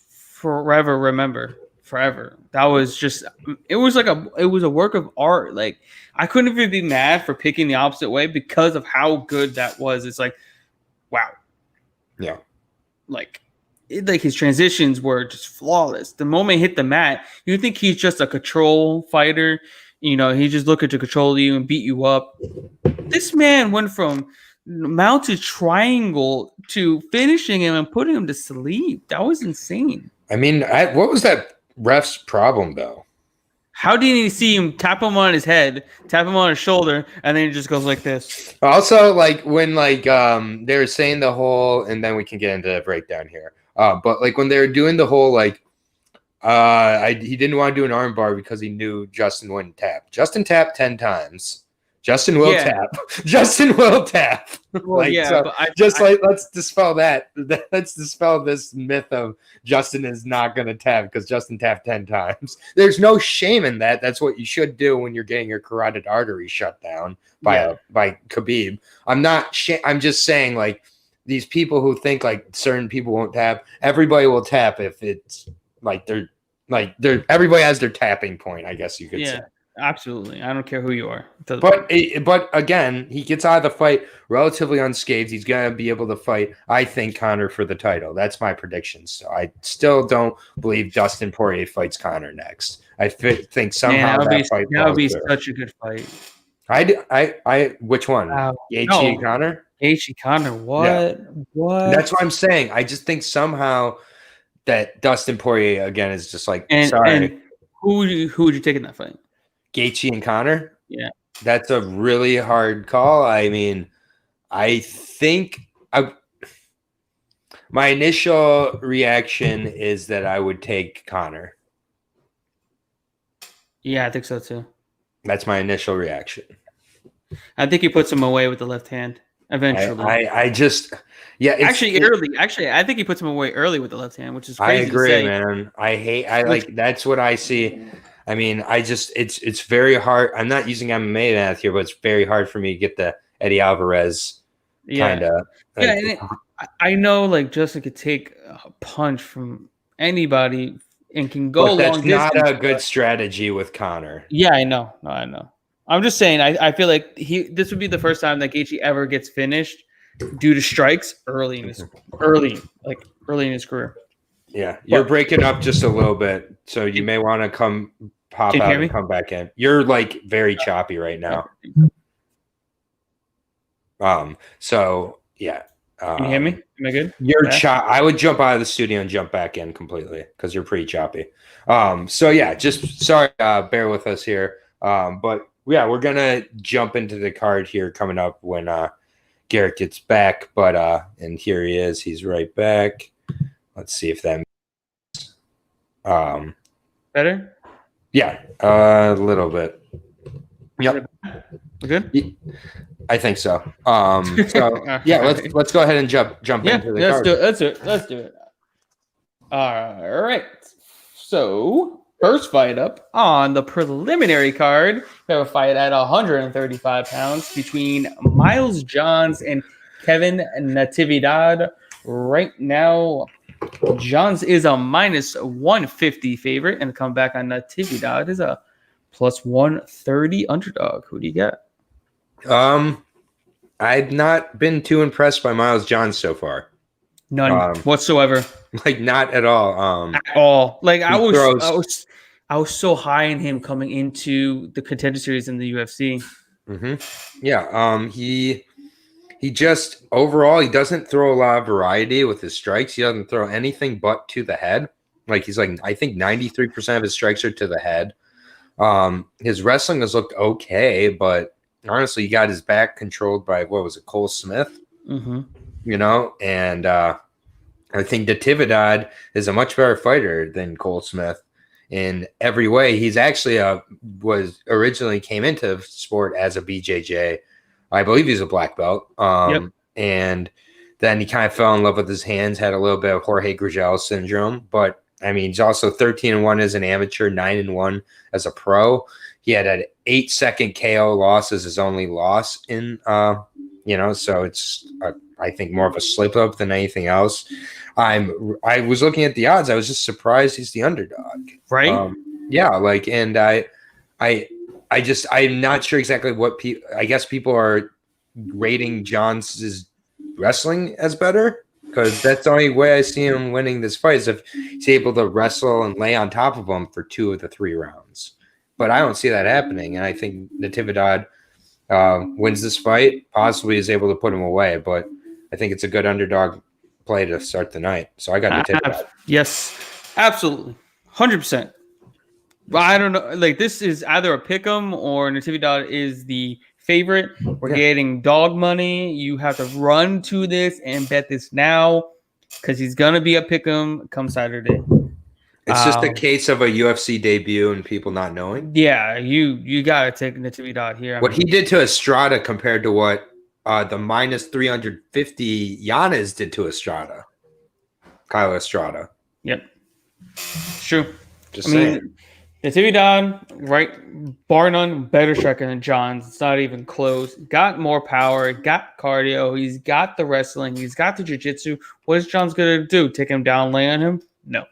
forever remember. forever. That was just it was a work of art. Like I couldn't even be mad for picking the opposite way because of how good that was. It's like, wow. Yeah. Like his transitions were just flawless. The moment he hit the mat, you think he's just a control fighter. You know, he's just looking to control you and beat you up. This man went from mounted triangle to finishing him and putting him to sleep. That was insane. I mean, what was that ref's problem, though? How did he see him tap him on his head, tap him on his shoulder, and then he just goes like this? Also, like when they were saying the whole, and then we can get into the breakdown here. But like when they were doing the whole he didn't want to do an armbar because he knew Justin wouldn't tap. Justin tapped 10 times. Justin will tap. Justin will tap. Well, let's dispel that. Let's dispel this myth of Justin is not going to tap because Justin tapped 10 times. There's no shame in that. That's what you should do when you're getting your carotid artery shut down by Khabib. I'm just saying, like, these people who think like certain people won't tap, everybody will tap if it's they're everybody has their tapping point, I guess you could say. Absolutely. I don't care who you are. But again, he gets out of the fight relatively unscathed. He's going to be able to fight, I think, Conor for the title. That's my prediction. So I still don't believe Dustin Poirier fights Conor next. I think somehow that would be such a good fight. Which one? Gaethje and Conor? Gaethje Conor. What? Yeah. What? That's what I'm saying. I just think somehow that Dustin Poirier again is just like sorry. And who would you take in that fight? Gaethje and Conor? Yeah. That's a really hard call. I mean, I think my initial reaction is that I would take Conor. Yeah, I think so too. That's my initial reaction. I think he puts him away with the left hand eventually. Early. Actually, I think he puts him away early with the left hand, which is crazy. I agree, man. That's what I see. I mean, it's very hard. I'm not using MMA math here, but it's very hard for me to get the Eddie Alvarez kind of. I know, like, Justin could take a punch from anybody and can go long distance. That's not a good strategy with Conor. Yeah, I know. No, I know. I'm just saying, I feel like this would be the first time that Gaethje ever gets finished due to strikes early in his career. Yeah, you're breaking up just a little bit, so you may want to pop out and come back in. You're like very choppy right now. So yeah. Can you hear me? Am I good? I would jump out of the studio and jump back in completely because you're pretty choppy. So yeah, just sorry, bear with us here. But yeah, we're gonna jump into the card here coming up when Garrett gets back. But and here he is. He's right back. Let's see if that better. Yeah, a little bit. Yep. We're good? I think so. Yeah, let's go ahead and jump into the card. Let's do it. All right. So, first fight up on the preliminary card, we have a fight at 135 pounds between Miles Johns and Kevin Natividad. Right now, Johns is a minus 150 favorite, and the comeback on Natividad is a plus 130 underdog. Who do you get? I've not been too impressed by Miles Johns so far. None whatsoever. Like not at all. At all. Like I was so high in him coming into the Contender Series in the UFC. Mm-hmm. Yeah. He just overall he doesn't throw a lot of variety with his strikes. He doesn't throw anything but to the head. Like he's like I think 93% of his strikes are to the head. His wrestling has looked okay, but honestly, he got his back controlled by Cole Smith. Mm-hmm. You know, and I think Natividad is a much better fighter than Cole Smith in every way. He's actually originally came into sport as a BJJ. I believe he's a black belt. And then he kind of fell in love with his hands, had a little bit of Jorge Gurgel syndrome. But I mean, he's also 13-1 as an amateur, 9-1 as a pro. He had an 8-second KO loss as his only loss in So it's I think more of a slip up than anything else. I was looking at the odds. I was just surprised he's the underdog. Right? And I'm not sure exactly what people. I guess people are rating John's wrestling as better, because that's the only way I see him winning this fight is if he's able to wrestle and lay on top of him for 2 of the 3 rounds. But I don't see that happening, and I think Natividad wins this fight, possibly is able to put him away. But I think it's a good underdog play to start the night. So I got Natividad. Yes, absolutely. 100%. I don't know. Like, this is either a pick'em or Natividad is the favorite. We're getting dog money. You have to run to this and bet this now because he's gonna be a pick'em come Saturday. It's just a case of a UFC debut and people not knowing. Yeah, you gotta take Natividad here. What he did to Estrada compared to what the minus 350 Yanez did to Estrada. Kyle Estrada. Yep. True. Just saying. Natividad, right, bar none, better striker than John's. It's not even close. Got more power, got cardio, he's got the wrestling, he's got the jiu-jitsu. What is John's gonna do? Take him down, lay on him? No.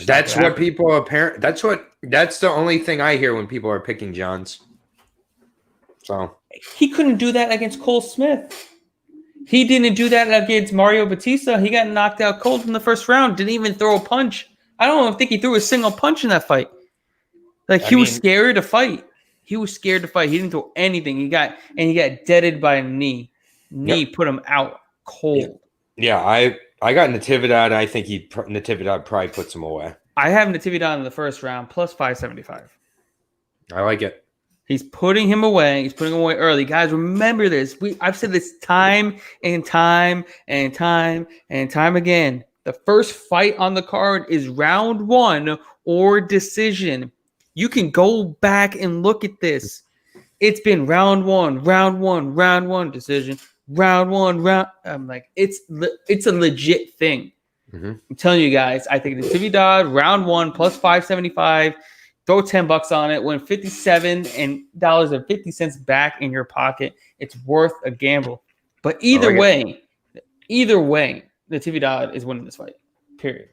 That's what people that's the only thing I hear when people are picking John's. So he couldn't do that against Cole Smith. He didn't do that against Mario Batista. He got knocked out cold in the first round. Didn't even throw a punch. I don't think he threw a single punch in that fight. He was scared to fight. He didn't throw anything. He got deaded by a knee. Put him out cold. Yeah, I got Natividad. I think Natividad probably puts him away. I have Natividad in the first round plus 575. I like it. He's putting him away. He's putting him away early. Guys, remember this. I've said this time and time and time and time again. The first fight on the card is round 1 or decision. You can go back and look at this. It's been round 1, decision, round 1. I'm like, it's a legit thing. Mm-hmm. I'm telling you guys, I think Natividad, round 1 plus 575, throw $10 on it, win $57.50 back in your pocket. It's worth a gamble. But either way, Natividad is winning this fight. Period.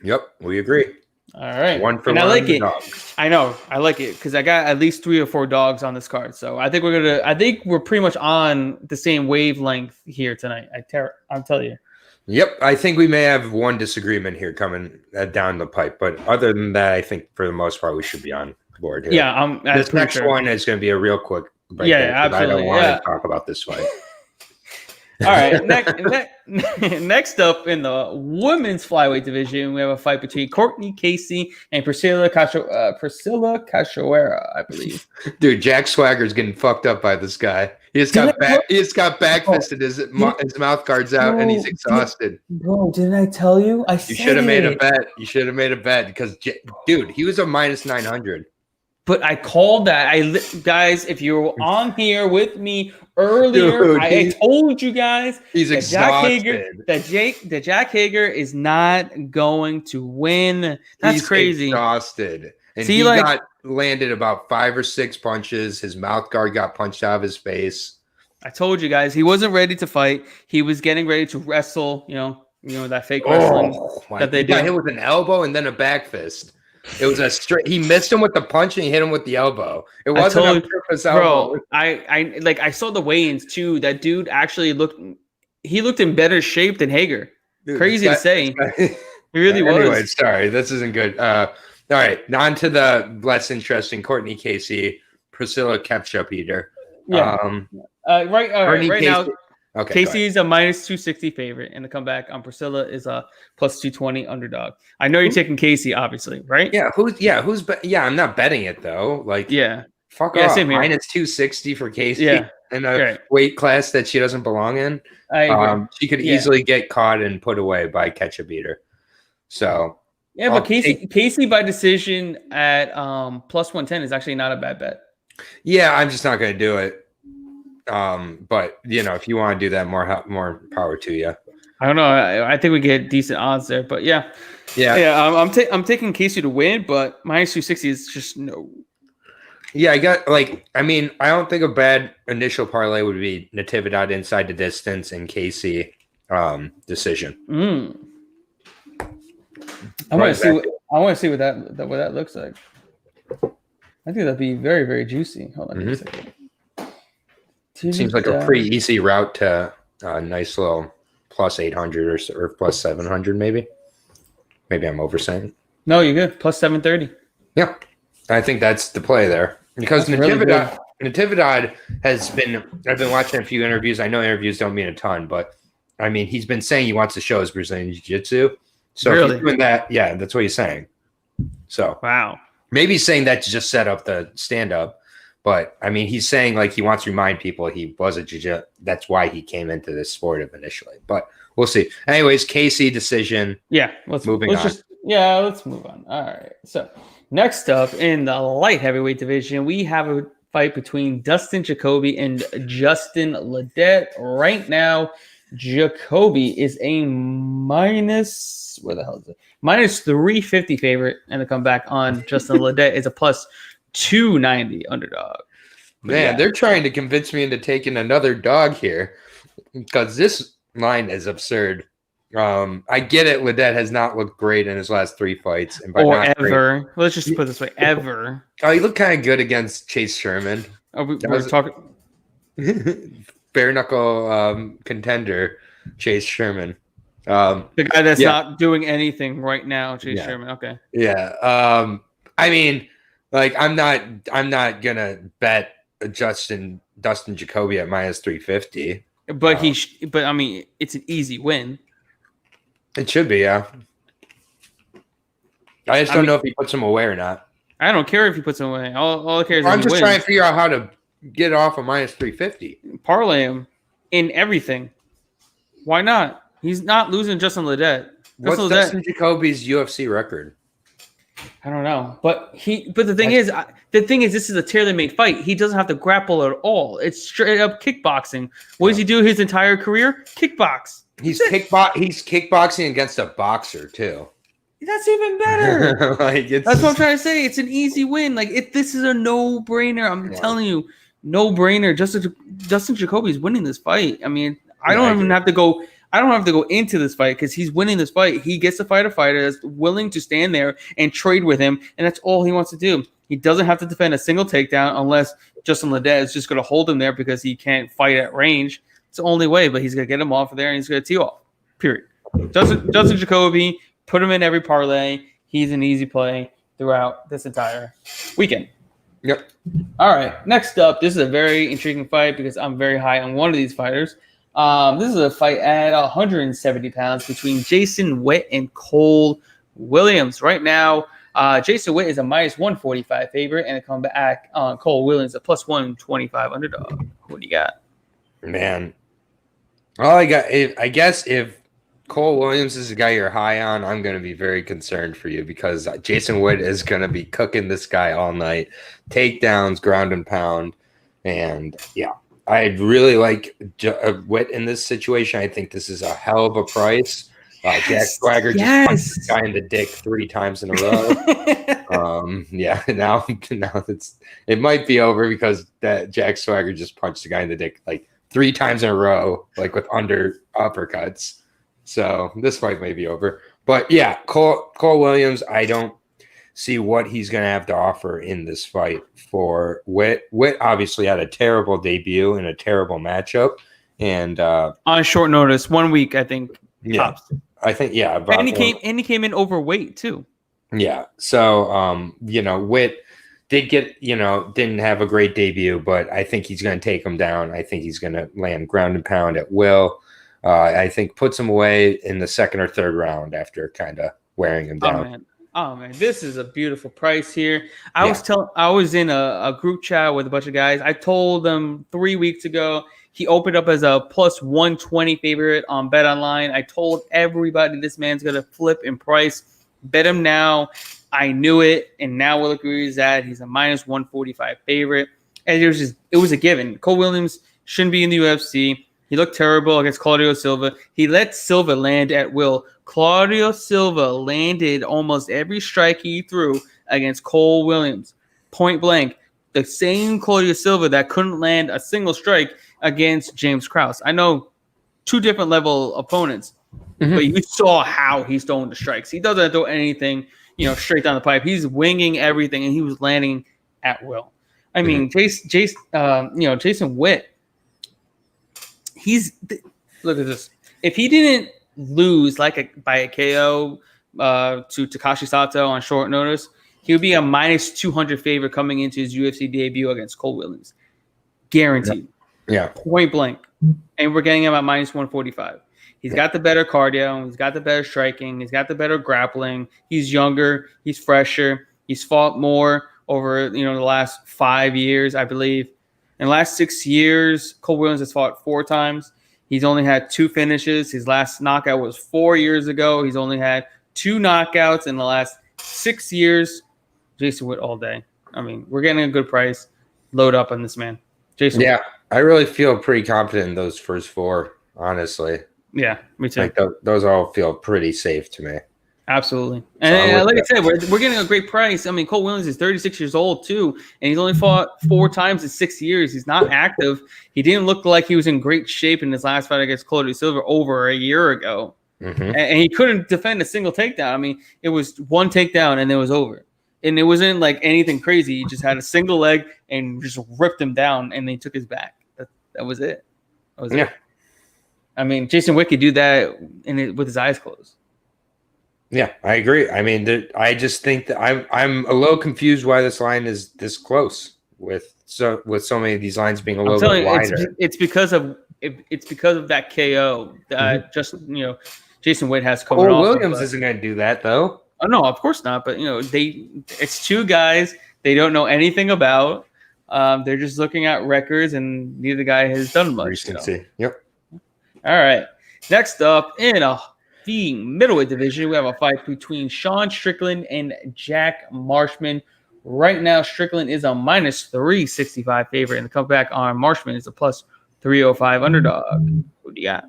Yep, we agree. All right. One for and one. I like it. Dog. I know. I like it because I got at least 3 or 4 dogs on this card. So I think we're pretty much on the same wavelength here tonight. I'm telling you. Yep. I think we may have one disagreement here coming down the pipe. But other than that, I think for the most part, we should be on board here. Yeah. This next one is going to be a real quick break. Yeah, absolutely. I don't want to talk about this fight. All right. Next up in the women's flyweight division, we have a fight between Courtney Casey and Priscilla Cachoeira, I believe. Dude, Jack Swagger's getting fucked up by this guy. He just got back fisted. His mouth guard's out, and he's exhausted. Bro, didn't I tell you? You should have made a bet. You should have made a bet because, dude, he was a minus 900. But I called that. Guys, if you were on here with me earlier, dude, I told you guys he's exhausted. That Jack Hager is not going to win. That's crazy. Exhausted. And he got landed about 5 or 6 punches. His mouth guard got punched out of his face. I told you guys, he wasn't ready to fight. He was getting ready to wrestle, you know that fake wrestling that they do. He got hit with an elbow and then a back fist. It was a straight. He missed him with the punch and he hit him with the elbow. It wasn't a purpose elbow. Bro, I saw the weigh-ins too. That dude actually looked in better shape than Hager. Dude, crazy to say. He really was. Anyway, sorry, this isn't good. All right, on to the less interesting Courtney Casey, Priscilla Ketchup Eater. Yeah. Right Casey, now. Okay, Casey is a minus 260 favorite, and the comeback on Priscilla is a plus 220 underdog. I know you're taking Casey, obviously, right? Yeah. I'm not betting it though. Fuck off. Same here. Minus 260 for Casey. Yeah. In a weight class that she doesn't belong in. I agree. She could easily get caught and put away by Ketchup Eater. So yeah, but Casey by decision at plus 110 is actually not a bad bet. Yeah, I'm just not going to do it. But if you want to do that, more power to you. I don't know. I think we get decent odds there, but yeah. I'm taking Casey to win, but minus 260 is just no. Yeah, I got I don't think a bad initial parlay would be Natividad inside the distance and Casey decision. I want to see what that looks like. I think that'd be very, very juicy. Hold on a second. Seems like a pretty easy route to a nice little plus 800 or plus 700 maybe. Maybe I'm oversaying. No, you're good. Plus 730. Yeah, I think that's the play there. Because Natividad has been – I've been watching a few interviews. I know interviews don't mean a ton, but, I mean, he's been saying he wants to show his Brazilian Jiu-Jitsu. So if he's doing that, yeah, that's what he's saying. So wow. Maybe he's saying that to just set up the stand-up. But, I mean, he's saying, like, he wants to remind people he was a jiu-jitsu. That's why he came into this sport initially. But we'll see. Anyways, Casey decision. Yeah. Let's move on. All right. So, next up in the light heavyweight division, we have a fight between Dustin Jacoby and Justin Ledet. Right now, Jacoby is a minus 350 favorite, and the comeback on Justin Ledet is a plus 290 underdog. Man, they're trying to convince me into taking another dog here because this line is absurd. I get it. Ledet has not looked great in his last 3 fights. And ever. Great, let's just put it this way. Ever. Oh, he looked kind of good against Chase Sherman. We're talking bare knuckle contender Chase Sherman. The guy that's not doing anything right now, Chase Sherman. Okay. Yeah. I mean, like I'm not gonna bet Dustin Jacoby at minus 350. But I mean, it's an easy win. It should be, yeah. I just don't know if he puts him away or not. I don't care if he puts him away. All I care is I'm just trying to figure out how to get off of minus 350. Parlay him in everything. Why not? He's not losing Justin Ledet. What's Dustin Jacoby's UFC record? I don't know, but the thing is, this is a tailor-made fight. He doesn't have to grapple at all. It's straight up kickboxing. What does he do his entire career? Kickbox. He's kickboxing against a boxer too. That's even better. That's what I'm trying to say. It's an easy win. Like this is a no-brainer. I'm telling you, no-brainer. Justin Jacoby's winning this fight. I mean, I don't have to go into this fight because he's winning this fight. He gets to fight a fighter that's willing to stand there and trade with him, and that's all he wants to do. He doesn't have to defend a single takedown unless Justin Ledet is just going to hold him there because he can't fight at range. It's the only way, but he's going to get him off of there and he's going to tee off. Period. Justin Jacoby, put him in every parlay. He's an easy play throughout this entire weekend. Yep. All right. Next up, this is a very intriguing fight because I'm very high on one of these fighters. This is a fight at 170 pounds between Jason Witt and Cole Williams. Right now, Jason Witt is a minus 145 favorite, and a comeback on Cole Williams a plus 125 underdog. What do you got? Man, all I got, I guess if Cole Williams is the guy you're high on, I'm going to be very concerned for you because Jason Witt is going to be cooking this guy all night. Takedowns, ground and pound, and yeah. I'd really like Witt in this situation. I think this is a hell of a price. Jack Swagger just punched the guy in the dick 3 times in a row. Now it might be over because that Jack Swagger just punched the guy in the dick like 3 times in a row, like with under uppercuts. So this fight may be over. But yeah, Cole Williams, I don't see what he's going to have to offer in this fight for Witt. Witt obviously had a terrible debut and a terrible matchup. And on short notice, 1 week, I think. Yeah. Tops. I think, yeah. And he came in overweight too. Yeah. So, Witt did get, didn't have a great debut, but I think he's going to take him down. I think he's going to land ground and pound at will. I think puts him away in the 2nd or 3rd round after kind of wearing him down. Oh man, this is a beautiful price here. I was in a group chat with a bunch of guys. I told them 3 weeks ago he opened up as a plus 120 favorite on Bet Online. I told everybody this man's gonna flip in price. Bet him now. I knew it, and now we'll agree that he's a minus 145 favorite. And it was a given. Cole Williams shouldn't be in the UFC. He looked terrible against Claudio Silva. He let Silva land at will. Claudio Silva landed almost every strike he threw against Cole Williams. Point blank. the same Claudio Silva that couldn't land a single strike against James Krause. I know 2 different level opponents, but you saw how he's throwing the strikes. He doesn't throw anything, straight down the pipe. He's winging everything, and he was landing at will. I mean, Jason Witt. Look at this. If he didn't lose by a KO to Takashi Sato on short notice, he would be a minus 200 favorite coming into his UFC debut against Cole Williams. Guaranteed. Yeah. Point blank. And we're getting him at minus 145. He's got the better cardio. He's got the better striking. He's got the better grappling. He's younger. He's fresher. He's fought more over the last 5 years, I believe. In the last 6 years, Cole Williams has fought 4 times. He's only had 2 finishes. His last knockout was 4 years ago. He's only had 2 knockouts in the last 6 years. Jason Witt all day. I mean, we're getting a good price. Load up on this man. Jason Witt. I really feel pretty confident in those first 4, honestly. Yeah, me too. Like those all feel pretty safe to me. Absolutely. And like I said, we're getting a great price. I mean, Cole Williams is 36 years old too, and he's only fought 4 times in 6 years. He's not active. He didn't look like he was in great shape in his last fight against Claudio Silva over a year ago. And he couldn't defend a single takedown. I mean, it was 1 takedown and it was over. And it wasn't like anything crazy. He just had a single leg and just ripped him down, and they took his back. That was it. That was it. I mean, Jason Witt could do that with his eyes closed. Yeah, I agree. I mean, I just think that I'm a little confused why this line is this close with so many of these lines being a little bit wider. It's because of that KO that Jason Witt has coming off. Williams isn't going to do that though. Oh no, of course not. But it's 2 guys they don't know anything about. They're just looking at records, and neither guy has done much. Recency. Yep. All right. Next up in the middleweight division, we have a fight between Sean Strickland and Jack Marshman. Right now, Strickland is a minus 365 favorite, and the comeback on Marshman is a plus 305 underdog. What do you got?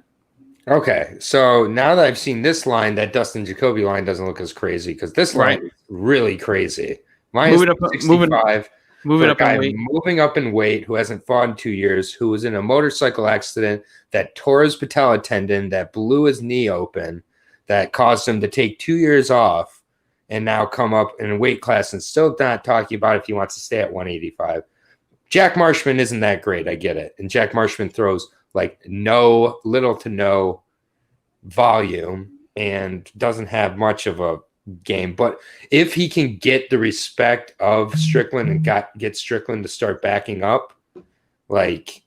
Okay, so now that I've seen this line, that Dustin Jacoby line doesn't look as crazy because this line is really crazy. Minus 65. Moving up in weight, who hasn't fought in 2 years, who was in a motorcycle accident that tore his patella tendon, that blew his knee open, that caused him to take 2 years off, and now come up in a weight class and still not talking about if he wants to stay at 185. Jack Marshman isn't that great, I get it. And Jack Marshman throws like little to no volume and doesn't have much of a game, but if he can get the respect of Strickland and get Strickland to start backing up, like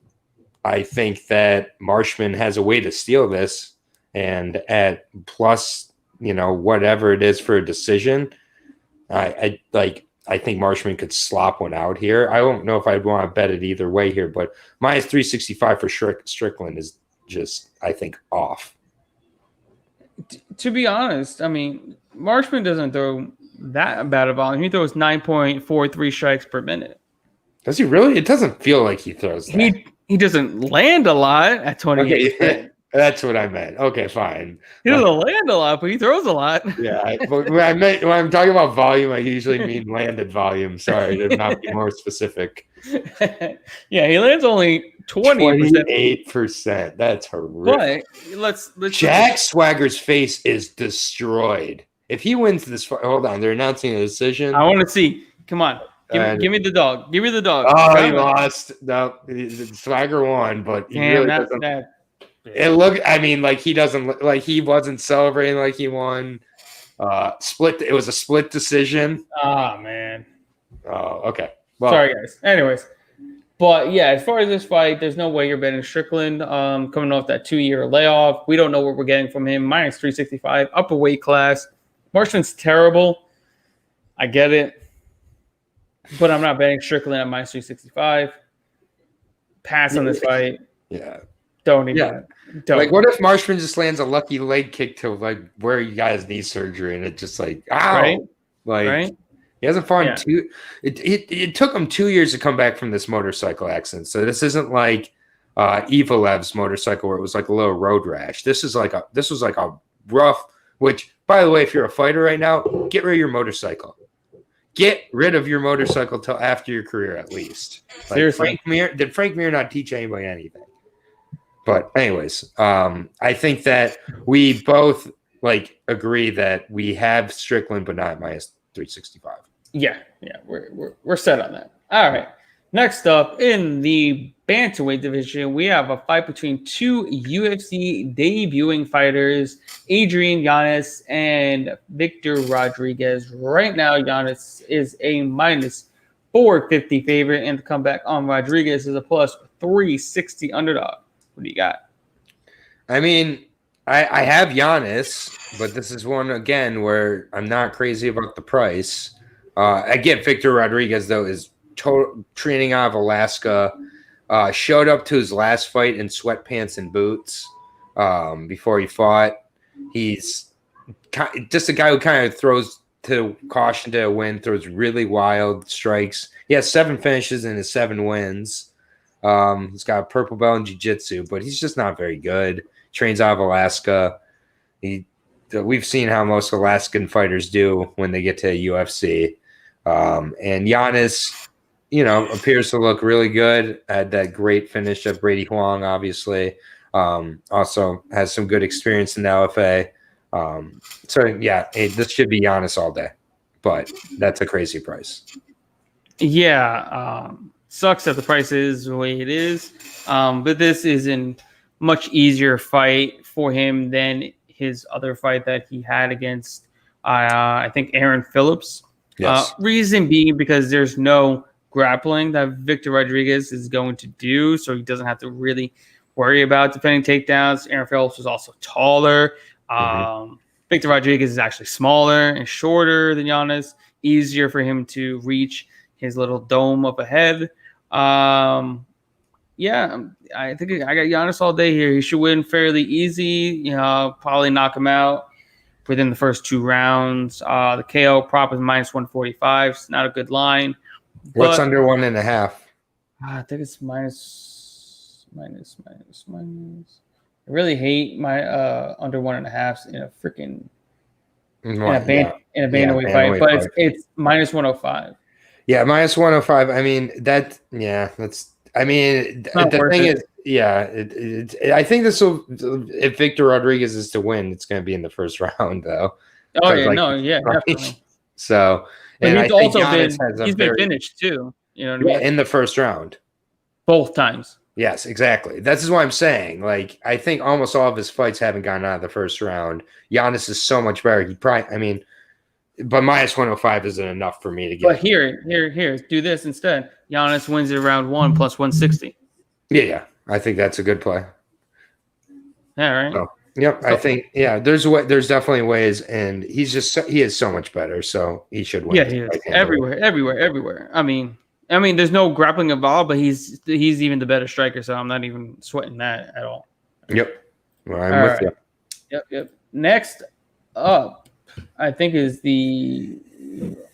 I think that Marshman has a way to steal this, and at plus whatever it is for a decision, I think Marshman could slop one out here. I don't know if I'd want to bet it either way here, but minus 365 for Strickland is just, I think, off. To be honest, I mean, Marshman doesn't throw that bad a volume. He throws 9.43 strikes per minute. Does he really? It doesn't feel like he throws that. He doesn't land a lot at 28. Okay, that's what I meant. Okay, fine. He doesn't land a lot, but he throws a lot. Yeah, when I'm talking about volume, I usually mean landed volume. Sorry, to not be more specific. Yeah, he lands only 28%. That's horrific. But let's Jack Swagger's face is destroyed. If he wins this fight, hold on, they're announcing a decision. I want to see. Come on. Give me the dog. Give me the dog. Oh, he lost. No, Swagger won, but he really doesn't. It looked. I mean, like he doesn't. Like he wasn't celebrating like he won. Split. It was a split decision. Oh man. Oh, okay. Well, sorry guys. Anyways, but yeah, as far as this fight, there's no way you're betting Strickland. Coming off that 2-year layoff, we don't know what we're getting from him. Minus 365, upper weight class. Marshman's terrible. I get it. But I'm not betting Strickland at minus 365. Pass on this fight. Yeah. Don't even. Don't. Like, what if Marshman just lands a lucky leg kick to like where he got his knee surgery and it just like, ow. Right? Like, right? He hasn't fought in 2. It took him 2 years to come back from this motorcycle accident. So this isn't like Evolev's motorcycle where it was like a little road rash. This was like a rough. Which, by the way, if you're a fighter right now, get rid of your motorcycle. get rid of your motorcycle till after your career at least. Like Seriously. did Frank Mir not teach anybody anything? But anyways, I think that we both agree that we have Strickland, but not minus 365. Yeah, we're set on that. All right. Next up in the bantamweight division, we have a fight between two UFC debuting fighters, Adrian Yanez and Victor Rodriguez. Right now, Yanez is a minus 450 favorite, and the comeback on Rodriguez is a plus 360 underdog. What do you got? I mean, I have Giannis, but this is one again where I'm not crazy about the price. I get Victor Rodriguez though is training out of Alaska. Showed up to his last fight in sweatpants and boots before he fought. He's just a guy who kind of throws to caution to a win, throws really wild strikes. He has 7 finishes in his 7 wins. He's got a purple belt in jiu-jitsu, but he's just not very good. Trains out of Alaska. We've seen how most Alaskan fighters do when they get to UFC. And Giannis, appears to look really good. Had that great finish at Brady Huang, obviously. Also has some good experience in the LFA. This should be Giannis all day, but that's a crazy price. Yeah, sucks that the price is the way it is. But this is a much easier fight for him than his other fight that he had against, I think, Aaron Phillips. Yes. Reason being because there's no grappling that Victor Rodriguez is going to do, so he doesn't have to really worry about defending takedowns. Aaron Phillips was also taller. Victor Rodriguez is actually smaller and shorter than Giannis. Easier for him to reach his little dome up ahead. I think I got Giannis all day here. He should win fairly easy. Probably knock him out within the first 2 rounds. The KO prop is minus 145. It's not a good line. What's under 1.5? I think it's minus. I really hate my under 1.5s in a freaking bantamweight fight, but it's minus 105. Yeah, minus 105. I mean the thing is, I think this will. If Victor Rodriguez is to win, it's going to be in the first round, though. Oh yeah, definitely. So, but and he's been finished too. You know what I mean? In the first round, both times. Yes, exactly. This is what I'm saying. I think almost all of his fights haven't gone out of the first round. Giannis is so much better. But minus 105 isn't enough for me to get. But here, do this instead. Giannis wins it round 1 plus 160. Yeah. I think that's a good play. All right. So, yep. I think there's definitely ways, and he is so much better, so he should win. Yeah, he is everywhere. I mean, there's no grappling involved, but he's even the better striker, so I'm not even sweating that at all. Yep. Well, I'm with you. Yep. Next up, I think is the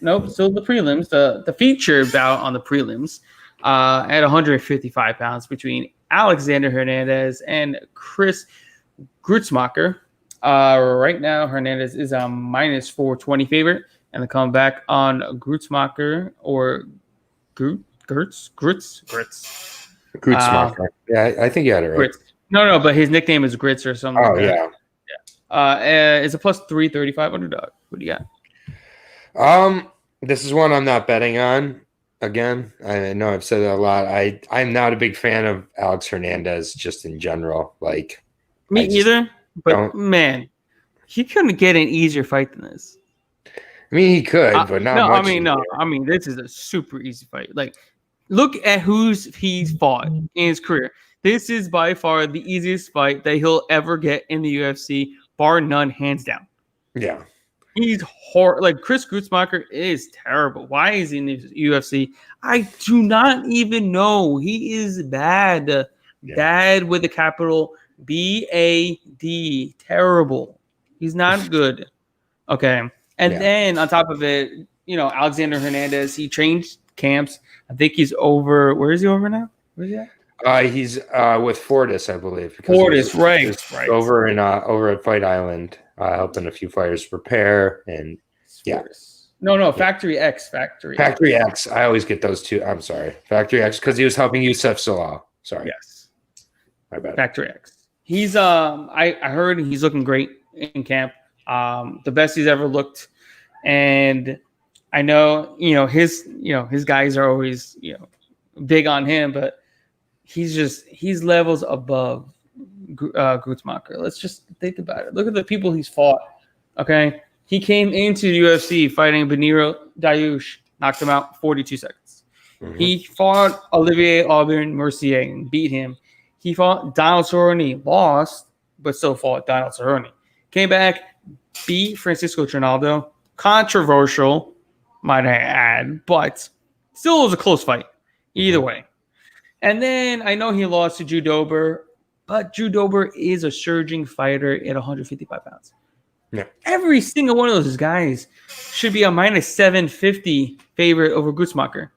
prelims, the featured bout on the prelims at 155 pounds between Alexander Hernandez and Chris Grutzmacher. Right now, Hernandez is a minus 420 favorite, and the comeback on Grutzmacher or Grutzmacher. I think you had it right. Grits. No, but his nickname is Grits or something. Oh, yeah. It's a plus 335 underdog. What do you got? This is one I'm not betting on. Again, I know I've said that a lot. I'm not a big fan of Alex Hernandez just in general. Me either. But man, he couldn't get an easier fight than this. I mean, he could, but not much. This is a super easy fight. Look at he's fought in his career. This is by far the easiest fight that he'll ever get in the UFC, bar none, hands down. Yeah. He's horrible. Chris Grutzmacher is terrible. Why is he in the UFC? I do not even know. He is bad. Yeah. Bad with a capital B-A-D. Terrible. He's not good. Okay. And then on top of it, Alexander Hernandez, he changed camps. I think he's over. Where is he over now? Where is he at? He's with Fortis, I believe. Fortis, right. Over at Fight Island, helping a few fighters prepare, and No, Factory X. Factory X. I always get those two. I'm sorry. Factory X, because he was helping Yusuf Salal. Sorry. Yes. My bad. Factory X. He's I heard he's looking great in camp. The best he's ever looked. And I know, his guys are always, big on him, but he's levels above Gutzmacher. Let's just think about it. Look at the people he's fought. Okay. He came into the UFC fighting Beniro Dariush, knocked him out 42 seconds. Mm-hmm. He fought Olivier Aubin-Mercier and beat him. He fought Donald Cerrone, lost, but still fought Donald Cerrone. Came back, beat Francisco Trinaldo. Controversial, might I add, but still was a close fight. Either way. And then I know he lost to Drew Dober, but Drew Dober is a surging fighter at 155 pounds. Yeah. Every single one of those guys should be a minus 750 favorite over Gutzmacher.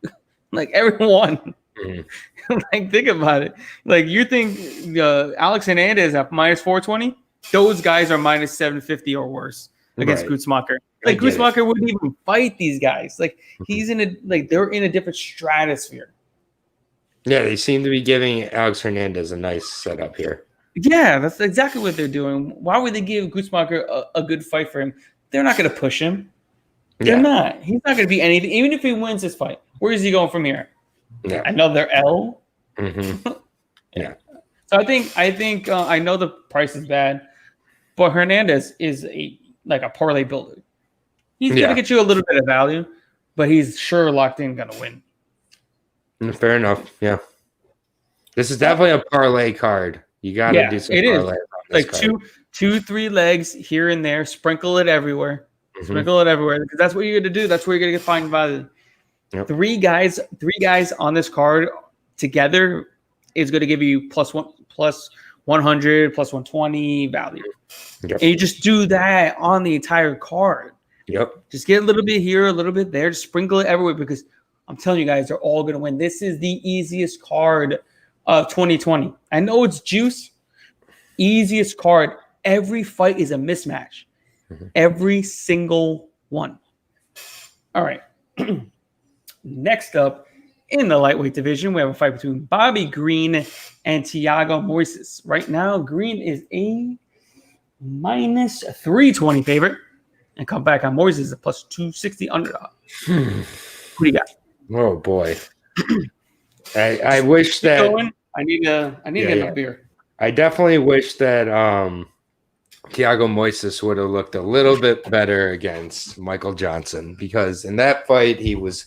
Like everyone. Mm-hmm. Like, think about it. Like, you think Alex Hernandez at minus 420? Those guys are minus 750 or worse against Gutzmacher. Like, Gutzmacher wouldn't even fight these guys. Like, he's they're in a different stratosphere. Yeah, they seem to be giving Alex Hernandez a nice setup here. Yeah, that's exactly what they're doing. Why would they give Gutzmacher a good fight for him? They're not going to push him. They're not. He's not going to be anything. Even if he wins this fight, where is he going from here? Yeah. Another L? Mm-hmm. Yeah. So I think I know the price is bad, but Hernandez is a parlay builder. He's going to get you a little bit of value, but he's sure locked in going to win. Fair enough. Yeah. This is definitely a parlay card. You got to do some parlay. Like card. 2-3 legs here and there. Sprinkle it everywhere. Mm-hmm. Sprinkle it everywhere, because that's what you're going to do. That's where you're going to find value. Yep. Three guys on this card together is going to give you plus 100, plus 120 value. Yep. And you just do that on the entire card. Yep. Just get a little bit here, a little bit there. Just sprinkle it everywhere, because I'm telling you guys, they're all going to win. This is the easiest card of 2020. I know it's juice. Easiest card. Every fight is a mismatch. Mm-hmm. Every single one. All right. Next up, in the lightweight division, we have a fight between Bobby Green and Thiago Moises. Right now, Green is a minus 320 favorite. And come back on Moises is a plus 260 underdog. Who do you got? Oh, boy. I wish that... I need to get a beer. I definitely wish that Thiago Moises would have looked a little bit better against Michael Johnson, because in that fight, he was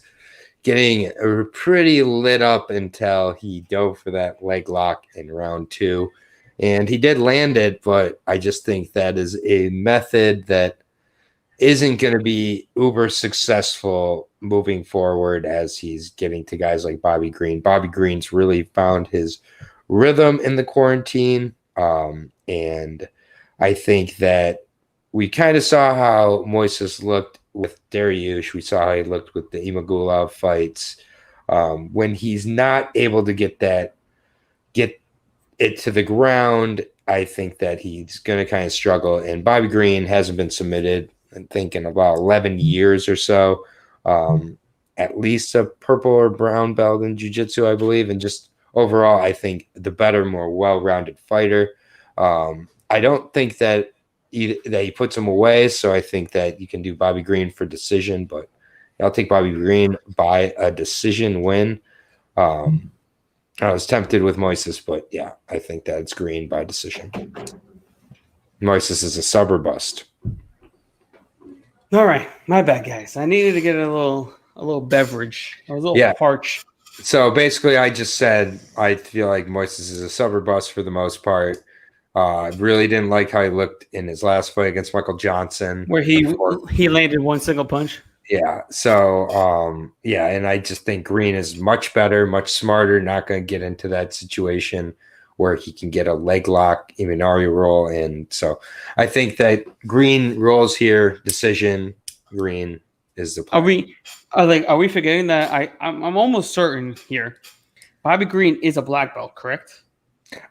getting pretty lit up until he dove for that leg lock in round 2. And he did land it, but I just think that is a method that isn't going to be uber successful moving forward as he's getting to guys like Bobby Green. Bobby Green's really found his rhythm in the quarantine. And I think that we kind of saw how Moises looked with Dariush. We saw how he looked with the Imagulov fights. When he's not able to get it to the ground, I think that he's going to kind of struggle. And Bobby Green hasn't been submitted, I think, in about 11 years or so. At least a purple or brown belt in jiu-jitsu, I believe. And just overall, I think the better, more well-rounded fighter. I don't think that he puts him away, so I think that you can do Bobby Green for decision, but I'll take Bobby Green by a decision win. I was tempted with Moises, but yeah, I think that it's Green by decision. Moises is a sub or bust. All right, my bad, guys. I needed to get a little beverage. I was a little parched. So basically, I just said I feel like Moises is a sub or bust for the most part. I really didn't like how he looked in his last fight against Michael Johnson, where he landed one single punch. Yeah. So and I just think Green is much better, much smarter. Not going to get into that situation where he can get a leg lock, Imanari roll, and so I think that Green rolls here. Decision. Green is the play. Are we forgetting that I'm almost certain here? Bobby Green is a black belt, correct?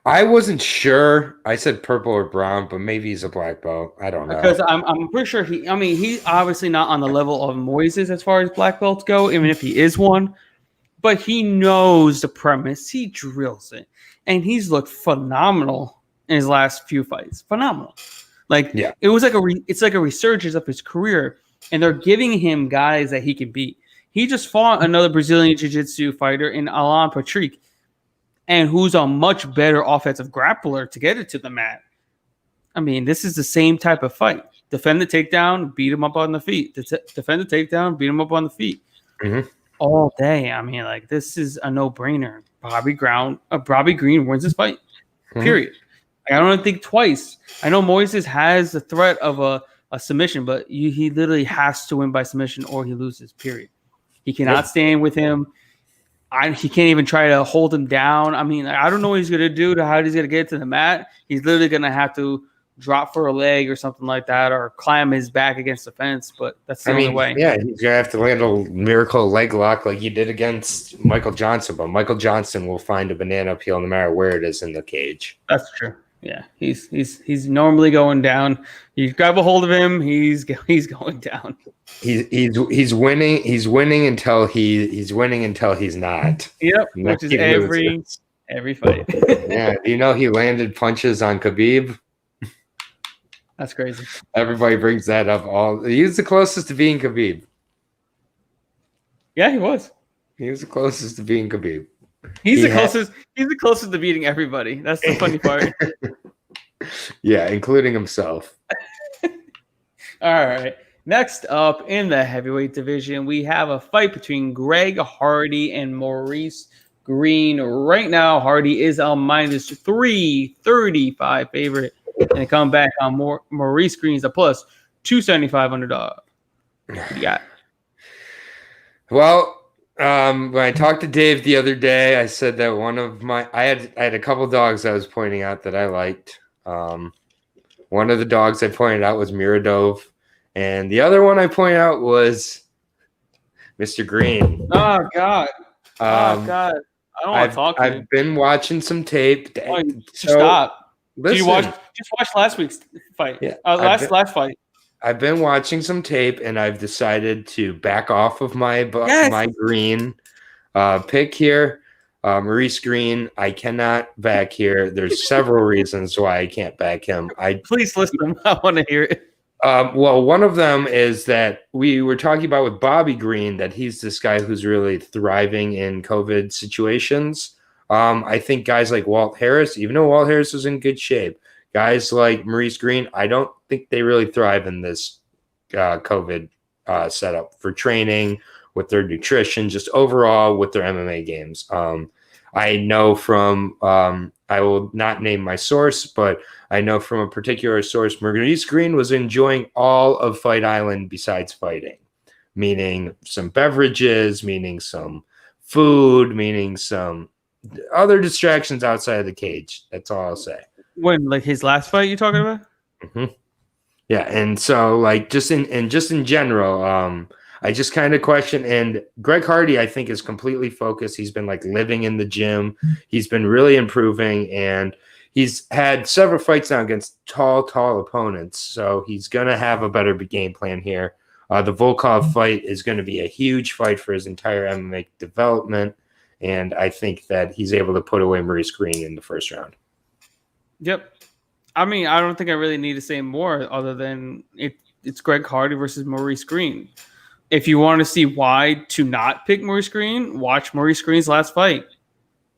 I wasn't sure. I said purple or brown, but maybe he's a black belt. I don't know. Because I'm pretty sure he's obviously not on the level of Moises as far as black belts go, even if he is one. But he knows the premise. He drills it, and he's looked phenomenal in his last few fights. Phenomenal. Like it was like it's like a resurgence of his career, and they're giving him guys that he can beat. He just fought another Brazilian jiu-jitsu fighter in Alan Patrick, and who's a much better offensive grappler to get it to the mat. I mean, this is the same type of fight. Defend the takedown, beat him up on the feet. Defend the takedown, beat him up on the feet. Mm-hmm. All day. I mean, like, this is a no-brainer. Bobby Green wins this fight. Period. I don't think twice. I know Moises has the threat of a submission, but he literally has to win by submission or he loses. Period. He cannot stand with him. He can't even try to hold him down. I mean, I don't know what he's going to do to how he's going to get to the mat. He's literally going to have to drop for a leg or something like that, or climb his back against the fence. But that's the only way. Yeah, he's gonna have to land a miracle leg lock like he did against Michael Johnson. But Michael Johnson will find a banana peel no matter where it is in the cage. That's true. Yeah, he's normally going down. You grab a hold of him, he's going down. He's winning. He's winning until he's winning until he's not. Yep, which is every fight. Yeah, you know he landed punches on Khabib. That's crazy. Everybody brings that up. He was the closest to being Khabib. Yeah, he was. He was the closest to being Khabib. He's the closest to beating everybody. That's the funny part. Yeah, including himself. All right. Next up in the heavyweight division, we have a fight between Greg Hardy and Maurice Green. Right now, Hardy is a minus 335 favorite. And come back on Maurice Green's a plus 275 underdog. What you got? Well, when I talked to Dave the other day, I said that I had a couple dogs I was pointing out that I liked. One of the dogs I pointed out was Miradov, and the other one I pointed out was Mr. Green. Oh God! I don't want to talk to you. I've been watching some tape. Stop. Listen, just watch last week's fight. Yeah, last fight. I've been watching some tape, and I've decided to back off of my Green pick here. Maurice Green, I cannot back here. There's several reasons why I can't back him. Please list them. I want to hear it. Well, one of them is that we were talking about with Bobby Green, that he's this guy who's really thriving in COVID situations. I think guys like Walt Harris, even though Walt Harris is in good shape, guys like Maurice Green, I don't think they really thrive in this COVID setup for training, with their nutrition, just overall with their MMA games. I know from, I will not name my source, but I know from a particular source, Maurice Green was enjoying all of Fight Island besides fighting, meaning some beverages, meaning some food, meaning some other distractions outside of the cage. That's all I'll say. When, like, his last fight you talking about? Mm-hmm. Yeah, and so like just in general, I just kind of question. And Greg Hardy, I think, is completely focused. He's been like living in the gym. He's been really improving, and he's had several fights now against tall opponents. So he's gonna have a better game plan here. The Volkov fight is going to be a huge fight for his entire MMA development. And I think that he's able to put away Maurice Green in the first round. Yep. I mean, I don't think I really need to say more other than it's Greg Hardy versus Maurice Green. If you want to see why to not pick Maurice Green, watch Maurice Green's last fight.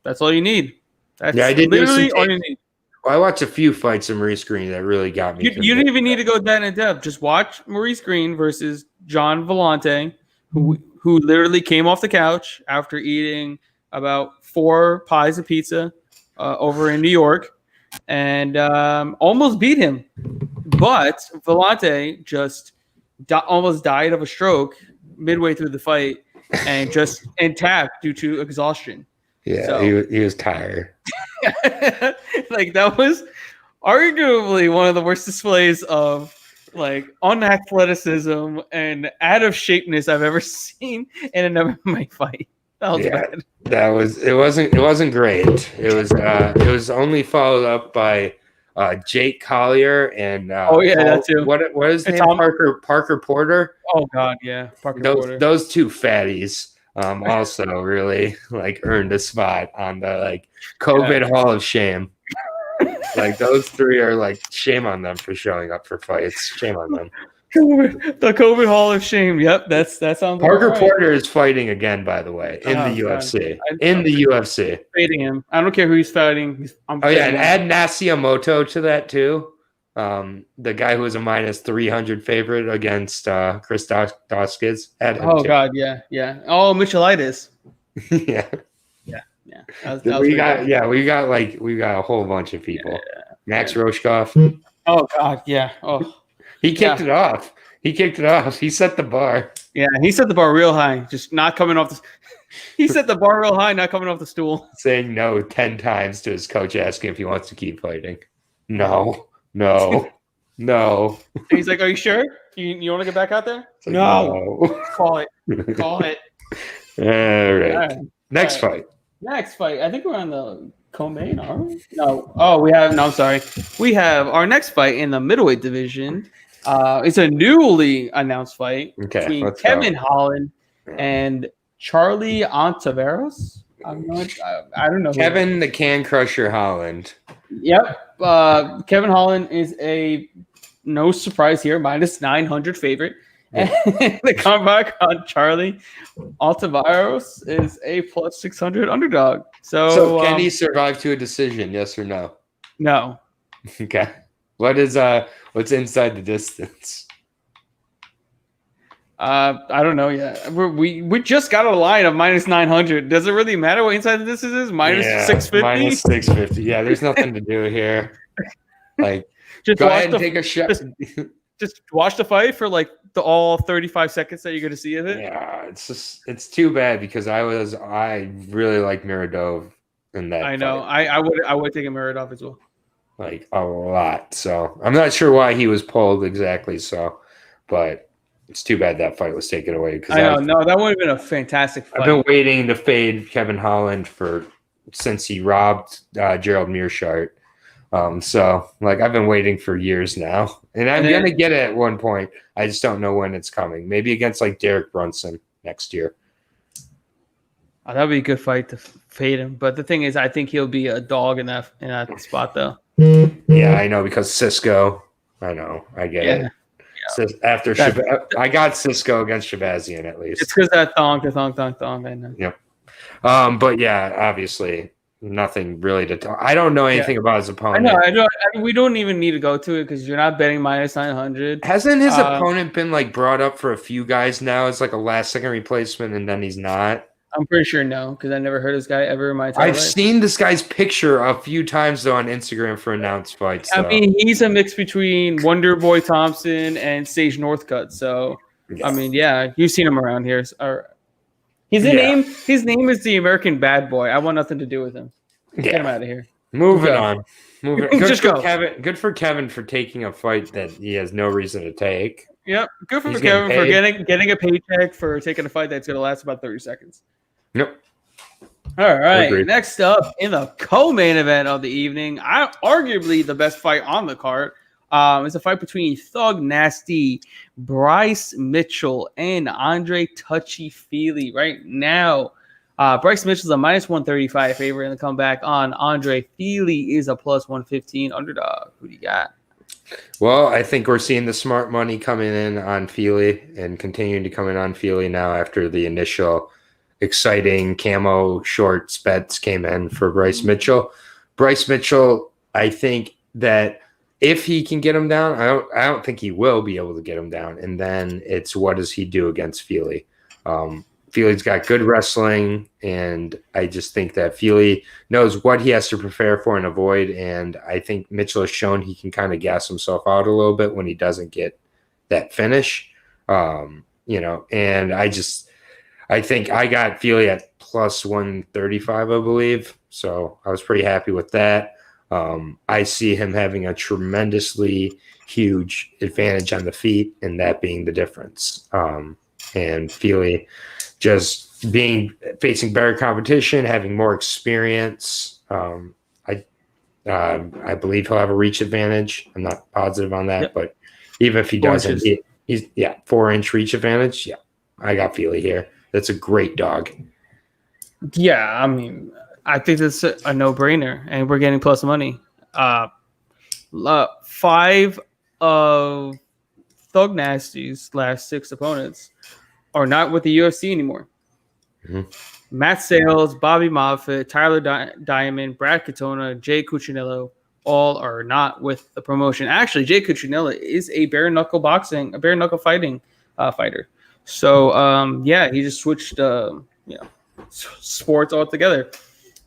That's all you need. That's literally all you need. Well, I watched a few fights of Maurice Green that really got me. You didn't even need to go that in depth. Just watch Maurice Green versus John Vellante, who literally came off the couch after eating about 4 pies of pizza over in New York and almost beat him. But Vellante just almost died of a stroke midway through the fight and tapped due to exhaustion. Yeah, so, he was tired. Like, that was arguably one of the worst displays of like unathleticism and out of shapeness I've ever seen in an MMA fight. bad. It wasn't great. It was only followed up by Jake Collier and that too. What is his name? Parker Porter. Oh God, yeah, Parker Porter. Those two fatties also really like earned a spot on the like COVID Hall of Shame. Like those three are like shame on them for showing up for fights. Shame on them. The COVID Hall of Shame. Yep, that sounds. Parker right. Porter is fighting again, by the way, in the UFC. The UFC, fading him. I don't care who he's fighting. And add Nasiamoto to that too. The guy who was a minus 300 favorite against Chris Doskis. Oh God, yeah. Oh, Michelitis. yeah. We got a whole bunch of people. Yeah. Max Roshkov. Oh God, yeah. Oh. He kicked it off. He set the bar. Yeah, he set the bar real high. Just not coming off the. He set the bar real high, not coming off the stool. Saying no 10 times to his coach, asking if he wants to keep fighting. No. And he's like, "Are you sure? You want to get back out there?" Like, no. Call it. All right. Next fight. I think we're on the co-main, are we? No. Oh, we have. No, I'm sorry. We have our next fight in the middleweight division. It's a newly announced fight between Kevin Holland and Charlie Ontiveros. I don't know. Kevin the Can Crusher Holland. Yep. Kevin Holland is no surprise here, minus 900 favorite. And the comeback on Charlie Ontiveros is a plus 600 underdog. So can he survive to a decision? Yes or no? No. Okay. What's inside the distance? I don't know yet. We just got a line of minus 900. Does it really matter what inside the distance is? Minus 650? Minus 650. Yeah, there's nothing to do here. Like, just go ahead and take a shot. Just watch the fight for like all 35 seconds that you're going to see of it. Yeah, it's too bad because I really like Miradov in that. I know. Fight. I would take a Miradov as well. Like a lot. So I'm not sure why he was pulled exactly. So, but it's too bad that fight was taken away. I know. No, that would have been a fantastic fight. I've been waiting to fade Kevin Holland since he robbed Gerald Mearshart. So like I've been waiting for years now, and I'm gonna get it at one point. I just don't know when it's coming. Maybe against like Derek Brunson next year. That would be a good fight to fade him. But the thing is, I think he'll be a dog in that spot though. Yeah, I know because Cisco. I know. I get it. So after I got Cisco against Shabazian at least. It's because that thong. I know. Yep. But yeah, obviously. Nothing really to talk. I don't know anything about his opponent. I know. We don't even need to go to it because you're not betting minus 900. Hasn't his opponent been like brought up for a few guys now? It's like a last second replacement, and then he's not. I'm pretty sure no, because I never heard this guy ever in my entire life. I've seen this guy's picture a few times though on Instagram for announced fights. I mean, he's a mix between Wonder Boy Thompson and Sage Northcutt. So, I mean, yeah, you've seen him around here. His name is the American Bad Boy. I want nothing to do with him. Get him out of here. Moving on. Good for Kevin for taking a fight that he has no reason to take. Yep. Good for Kevin for getting a paycheck for taking a fight that's going to last about 30 seconds. Yep. All right. Agreed. Next up in the co-main event of the evening, arguably the best fight on the card. It's a fight between Thug Nasty, Bryce Mitchell, and Andre Touchy-Feely. Right now, Bryce Mitchell's a minus 135 favorite in the comeback on Andre Feely is a plus 115 underdog. Who do you got? Well, I think we're seeing the smart money coming in on Feely and continuing to come in on Feely now after the initial exciting camo shorts bets came in for Bryce Mitchell. Bryce Mitchell, I think that if he can get him down, I don't think he will be able to get him down. And then it's what does he do against Feely? Feely's got good wrestling, and I just think that Feely knows what he has to prepare for and avoid. And I think Mitchell has shown he can kind of gas himself out a little bit when he doesn't get that finish. And I think I got Feely at plus 135, I believe. So I was pretty happy with that. I see him having a tremendously huge advantage on the feet, and that being the difference. And Feely just facing better competition, having more experience. I believe he'll have a reach advantage. I'm not positive on that, but even if he doesn't, he's 4-inch reach advantage. Yeah, I got Feely here. That's a great dog. Yeah, I mean, I think that's a no-brainer, and we're getting plus money. 5 of Thug Nasty's last 6 opponents are not with the UFC anymore. Mm-hmm. Matt Sales, Bobby Moffitt, Tyler Diamond, Brad Katona, Jay Cuccinello, all are not with the promotion. Actually, Jay Cuccinello is a bare knuckle fighting fighter. So he just switched sports altogether.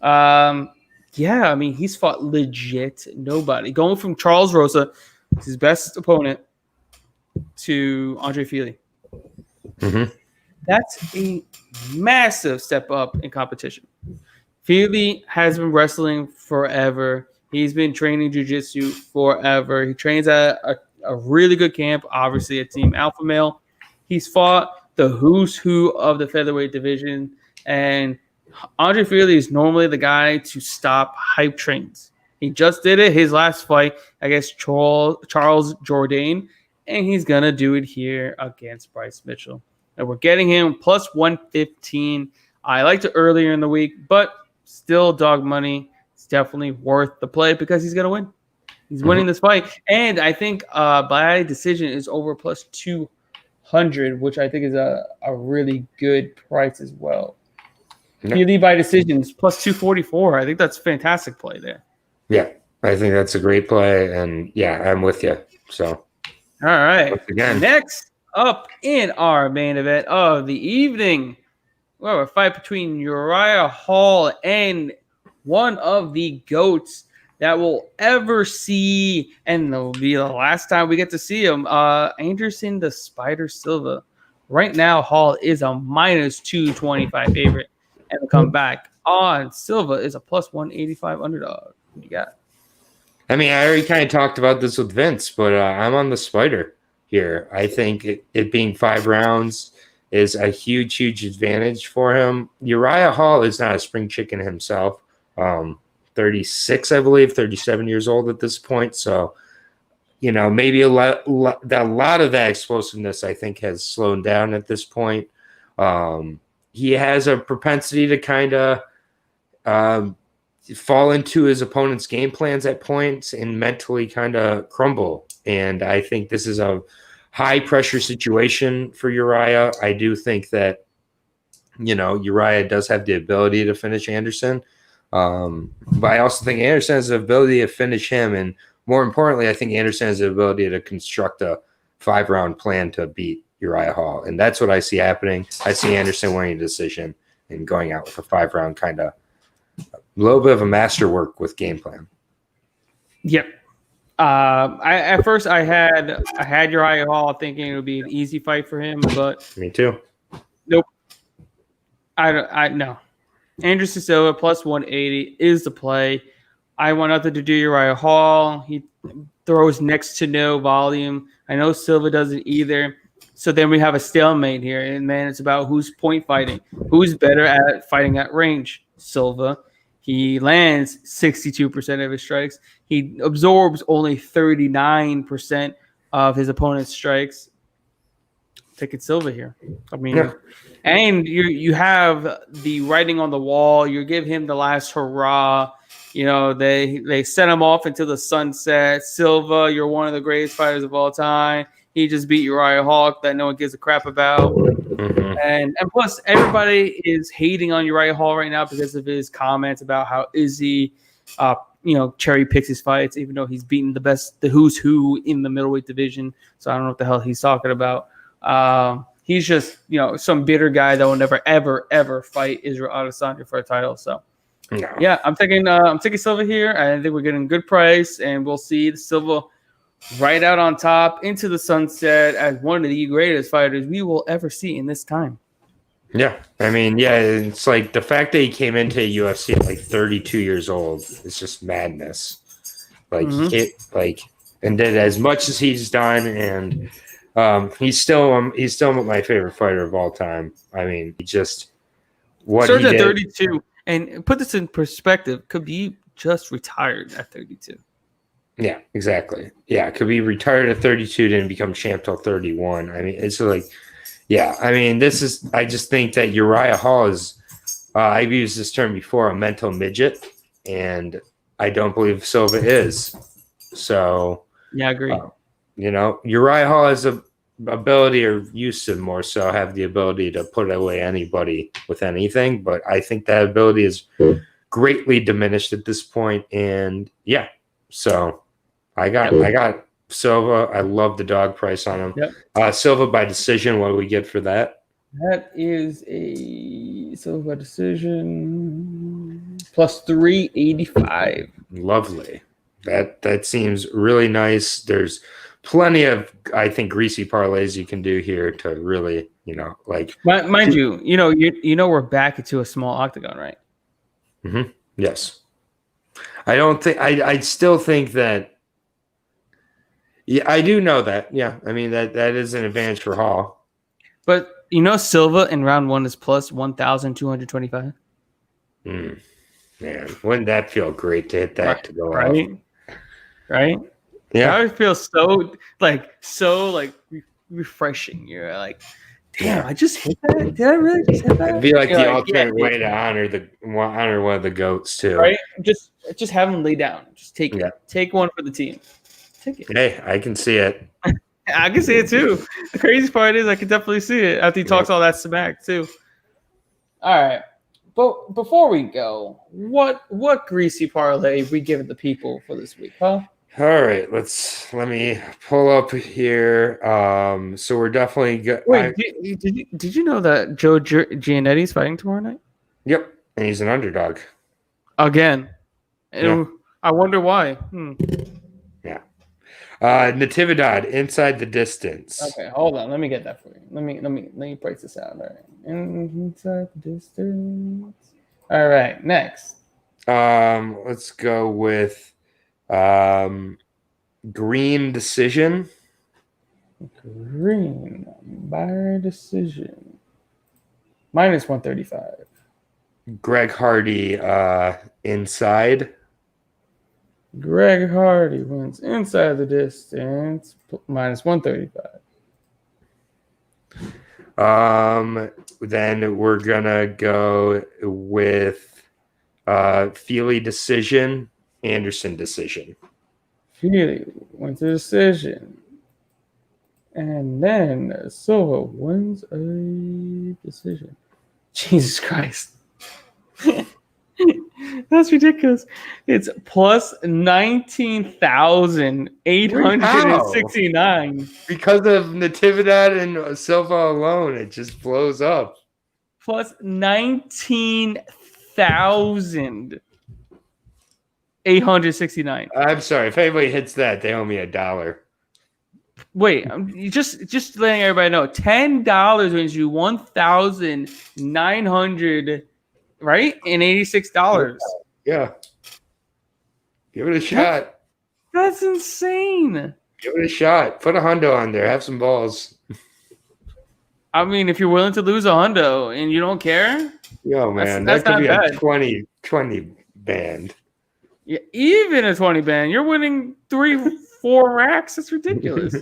I mean, he's fought legit nobody. Going from Charles Rosa, his best opponent, to Andre Feely. Mm-hmm. That's a massive step up in competition. Feely has been wrestling forever. He's been training jiu-jitsu forever. He trains at a really good camp, obviously at Team Alpha Male. He's fought the who's who of the featherweight division, and Andre Feely is normally the guy to stop hype trains. He just did it his last fight against Charles Jourdain, and he's going to do it here against Bryce Mitchell. And we're getting him plus 115. I liked it earlier in the week, but still dog money. It's definitely worth the play because he's going to win. He's winning this fight. And I think by decision is over plus 200, which I think is a really good price as well. If you lead by decisions, plus 244. I think that's a fantastic play there. Yeah, I think that's a great play. And yeah, I'm with you. So, all right. Again. Next up in our main event of the evening, we have a fight between Uriah Hall and one of the GOATs that we'll ever see, and it'll be the last time we get to see him, Anderson the Spider Silva. Right now, Hall is a minus 225 favorite, and the comeback on Silva is a plus 185 underdog. What do you got? I mean, I already kind of talked about this with Vince, but I'm on the Spider here. I think it being 5 rounds is a huge advantage for him. Uriah Hall is not a spring chicken himself. 36, I believe, 37 years old at this point. So, maybe a lot of that explosiveness, I think, has slowed down at this point. He has a propensity to kind of fall into his opponent's game plans at points and mentally kind of crumble. And I think this is a high pressure situation for Uriah. I do think that, Uriah does have the ability to finish Anderson. But I also think Anderson has the ability to finish him. And more importantly, I think Anderson has the ability to construct a 5-round plan to beat Uriah Hall. And that's what I see happening. I see Anderson winning a decision and going out with a 5-round kind of a little bit of a masterwork with game plan. Yep. At first I had Uriah Hall thinking it would be an easy fight for him, but Me too. Nope. I no. Anderson Silva plus 180 is the play. I want nothing to do Uriah Hall. He throws next to no volume. I know Silva doesn't either. So then we have a stalemate here, and then it's about who's point fighting. Who's better at fighting at range? Silva. He lands 62% of his strikes. He absorbs only 39% of his opponent's strikes. Taking Silva here. I mean, and you have the writing on the wall. You give him the last hurrah. They sent him off into the sunset. Silva, you're one of the greatest fighters of all time. He just beat Uriah Hall that no one gives a crap about. Mm-hmm. And plus, everybody is hating on Uriah Hall right now because of his comments about how Izzy, cherry picks his fights, even though he's beaten the who's who in the middleweight division. So I don't know what the hell he's talking about. He's just, some bitter guy that will never, ever, ever fight Israel Adesanya for a title. So, yeah, I'm taking Silva here. I think we're getting a good price, and we'll see the Silva right out on top into the sunset as one of the greatest fighters we will ever see in this time. Yeah, I mean, it's like the fact that he came into UFC at like 32 years old is just madness. Like, and did as much as he's done, and he's still my favorite fighter of all time. I mean, what starts he at did. 32, and put this in perspective, could be just retired at 32. Yeah, exactly. Yeah, could be retired at 32, didn't become champ till 31. I mean, it's like, yeah. I mean, I just think that Uriah Hall is. I've used this term before, a mental midget, and I don't believe Silva is. So, Yeah, I agree. Uriah Hall has a ability, or used to more so have the ability to put away anybody with anything, but I think that ability is greatly diminished at this point. And yeah, so I got Silva. I love the dog price on him. Yep. Silva by decision. What do we get for that? That is a Silva decision plus 385. Lovely. That seems really nice. There's plenty of, I think, greasy parlays you can do here to really, like. Mind you, we're back into a small octagon, right? Mm-hmm. Yes. I still think that. Yeah, I do know that. Yeah, I mean that is an advantage for Hall. But Silva in round 1 is plus 1,225. Man, wouldn't that feel great to hit that to go right? off? Right? Yeah. That would feel so refreshing. You're like, damn, I just hit that. Did I really just hit that? It'd be like the alternate way to honor one of the goats too. Right? Just have them lay down. Just take it. Take one for the team. Take it. Hey, I can see it. I can see it too. The crazy part is I can definitely see it after he talks all that smack too. All right. But before we go, what greasy parlay we giving the people for this week, huh? All right, let me pull up here. So we're definitely good. Wait, did you know that Joe Giannetti's fighting tomorrow night? Yep, and he's an underdog again. And I wonder why. Yeah. Natividad, Inside the Distance. Okay, hold on. Let me get that for you. Let me break this out. All right. Inside the Distance. All right, next. Let's go with Green Decision. Green by decision. Minus 135. Greg Hardy, Inside. Greg Hardy wins Inside the Distance, minus 135. Then we're gonna go with Feely Decision, Anderson Decision. Feely wins a decision. And then Silva wins a decision. Jesus Christ. That's ridiculous. It's plus 19,869. Because of Natividad and Silva alone, it just blows up. Plus 19,869. I'm sorry. If anybody hits that, they owe me $1. Wait, just letting everybody know. $10 wins you 1,900, right? And $86. Yeah. Give it a shot. That's insane. Give it a shot. Put a hundo on there. Have some balls. I mean, if you're willing to lose a hundo and you don't care. Yo, man. That's that could be bad. A 20 band. Yeah, even a 20 band. You're winning 3-4 racks. That's ridiculous.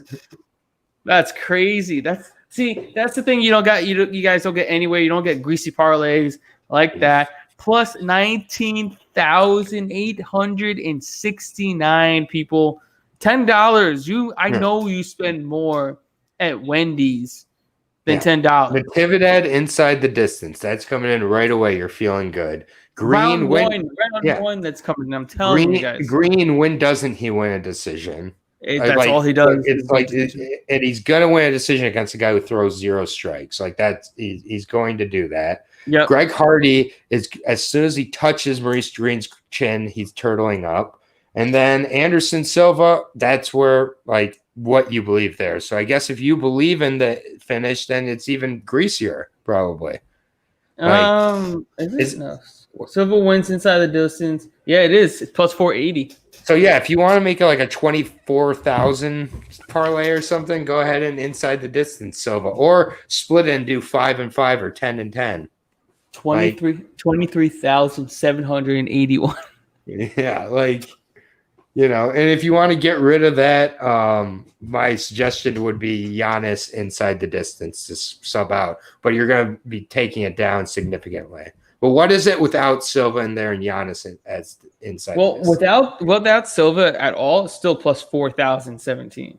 That's crazy. That's the thing you don't got. You guys don't get anyway. You don't get greasy parlays like that. Plus 19,869 people. $10. I know you spend more at Wendy's than $10. Natividad, Inside the Distance. That's coming in right away. You're feeling good. Green round one that's coming. I'm telling you guys. Green, when doesn't he win a decision? That's all he does. It's like, and he's gonna win a decision against a guy who throws 0 strikes. Like he's going to do that. Yep. Greg Hardy is, as soon as he touches Maurice Green's chin, he's turtling up. And then Anderson Silva, that's where like what you believe there. So I guess if you believe in the finish, then it's even greasier, probably. Silva wins Inside the Distance. Yeah, it is. It's plus 480. So yeah, if you want to make it like a 24,000 parlay or something, go ahead and Inside the Distance Silva, or split it and do 5 and 5 or 10 and 10. 23,781. Yeah, like, and if you want to get rid of that, my suggestion would be Giannis inside the distance to sub out, but you're going to be taking it down significantly. But what is it without Silva in there and Giannis as inside? Well, without Silva at all, it's still plus 4,017.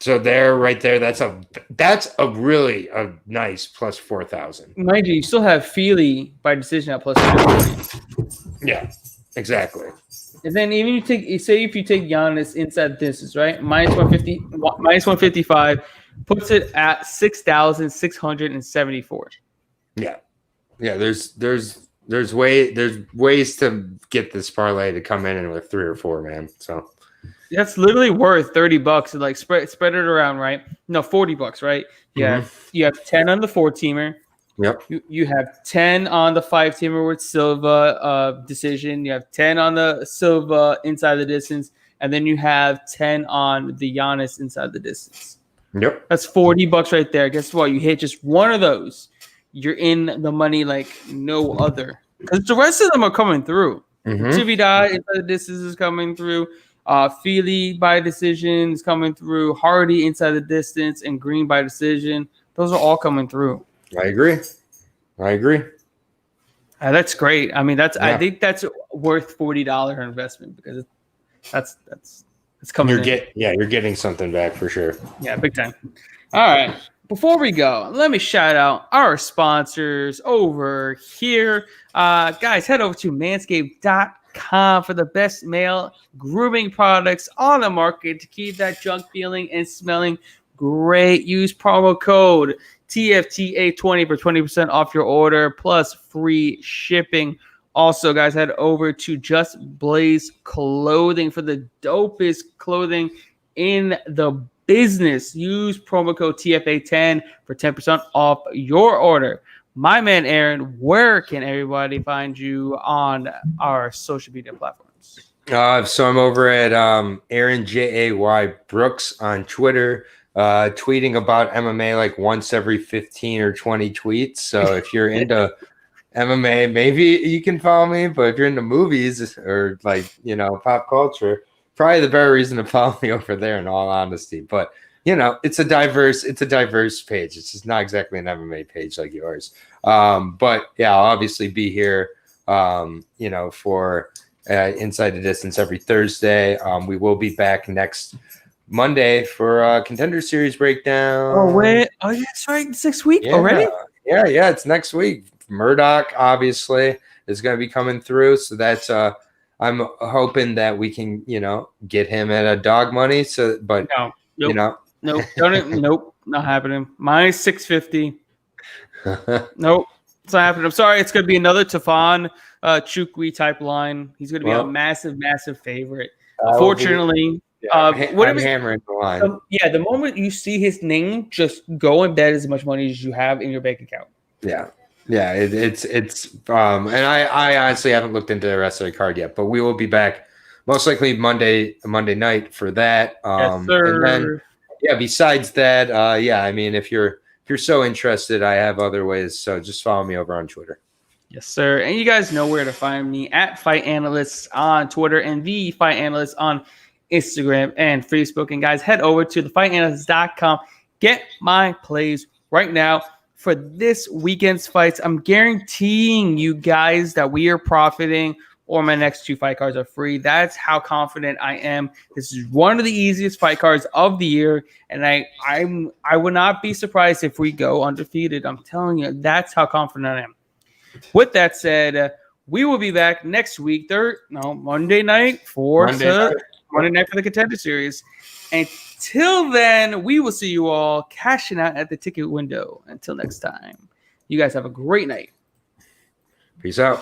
So right there, that's a really a nice plus 4,000. Mind you, you still have Feely by decision at plus 240. Yeah, exactly. And then even if you take Giannis inside distance, right? Minus 150, minus 155, puts it at 6,674. Yeah. Yeah, there's ways to get this parlay to come in with 3 or 4, man. So that's literally worth $30 and like spread it around, right? No, $40, right? Yeah. You have 10 on the 4-teamer. Yep. You have 10 on the 5-teamer with Silva decision. You have 10 on the Silva inside the distance, and then you have 10 on the Giannis inside the distance. Yep. That's $40 right there. Guess what? You hit just one of those, you're in the money like no other. Because the rest of them are coming through. Cividad inside the distance is coming through. Feely by decision is coming through. Hardy inside the distance and Green by decision. Those are all coming through. I agree. That's great. I mean, I think that's worth $40 investment because that's coming. You're getting something back for sure. Yeah, big time. All right. Before we go, let me shout out our sponsors over here. Guys, head over to manscaped.com for the best male grooming products on the market to keep that junk feeling and smelling great. Use promo code TFTA20 for 20% off your order plus free shipping. Also, guys, head over to Just Blaze Clothing for the dopest clothing in the business. Use promo code TFA10 for 10% off your order. My man Aaron, where can everybody find you on our social media platforms? So I'm over at Aaron Jay Brooks on Twitter, tweeting about MMA like once every 15 or 20 tweets. So if you're into MMA, maybe you can follow me. But if you're into movies or pop culture, probably the better reason to follow me over there, in all honesty. But it's a diverse page. It's just not exactly an MMA page like yours. But yeah, I'll obviously be here for Inside the Distance every Thursday. We will be back next Monday for Contender Series breakdown. Oh wait, that's right. It's next week already? Yeah, it's next week. Murdock obviously is going to be coming through, so that's I'm hoping that we can, get him at a dog money. So, but nope, nope, not happening. Minus 650. Nope, it's not happening. I'm sorry. It's going to be another Tafan Chukwi type line. He's going to be a massive, massive favorite. Unfortunately, I'm hammering the line. The moment you see his name, just go and bet as much money as you have in your bank account. Yeah, it's and I honestly haven't looked into the rest of the card yet, but we will be back most likely Monday night for that. Yes, sir. And then, besides that, I mean, if you're so interested, I have other ways. So just follow me over on Twitter. Yes, sir. And you guys know where to find me at Fight Analyst on Twitter and the Fight Analyst on Instagram and Facebook. And guys, head over to thefightanalyst.com. Get my plays right now for this weekend's fights. I'm guaranteeing you guys that we are profiting, or my next 2 fight cards are free. That's how confident I am. This is one of the easiest fight cards of the year, and I would not be surprised if we go undefeated. I'm telling you, that's how confident I am. With that said, we will be back next week, Monday night for the Contender Series. Until then, we will see you all cashing out at the ticket window. Until next time, you guys have a great night. Peace out.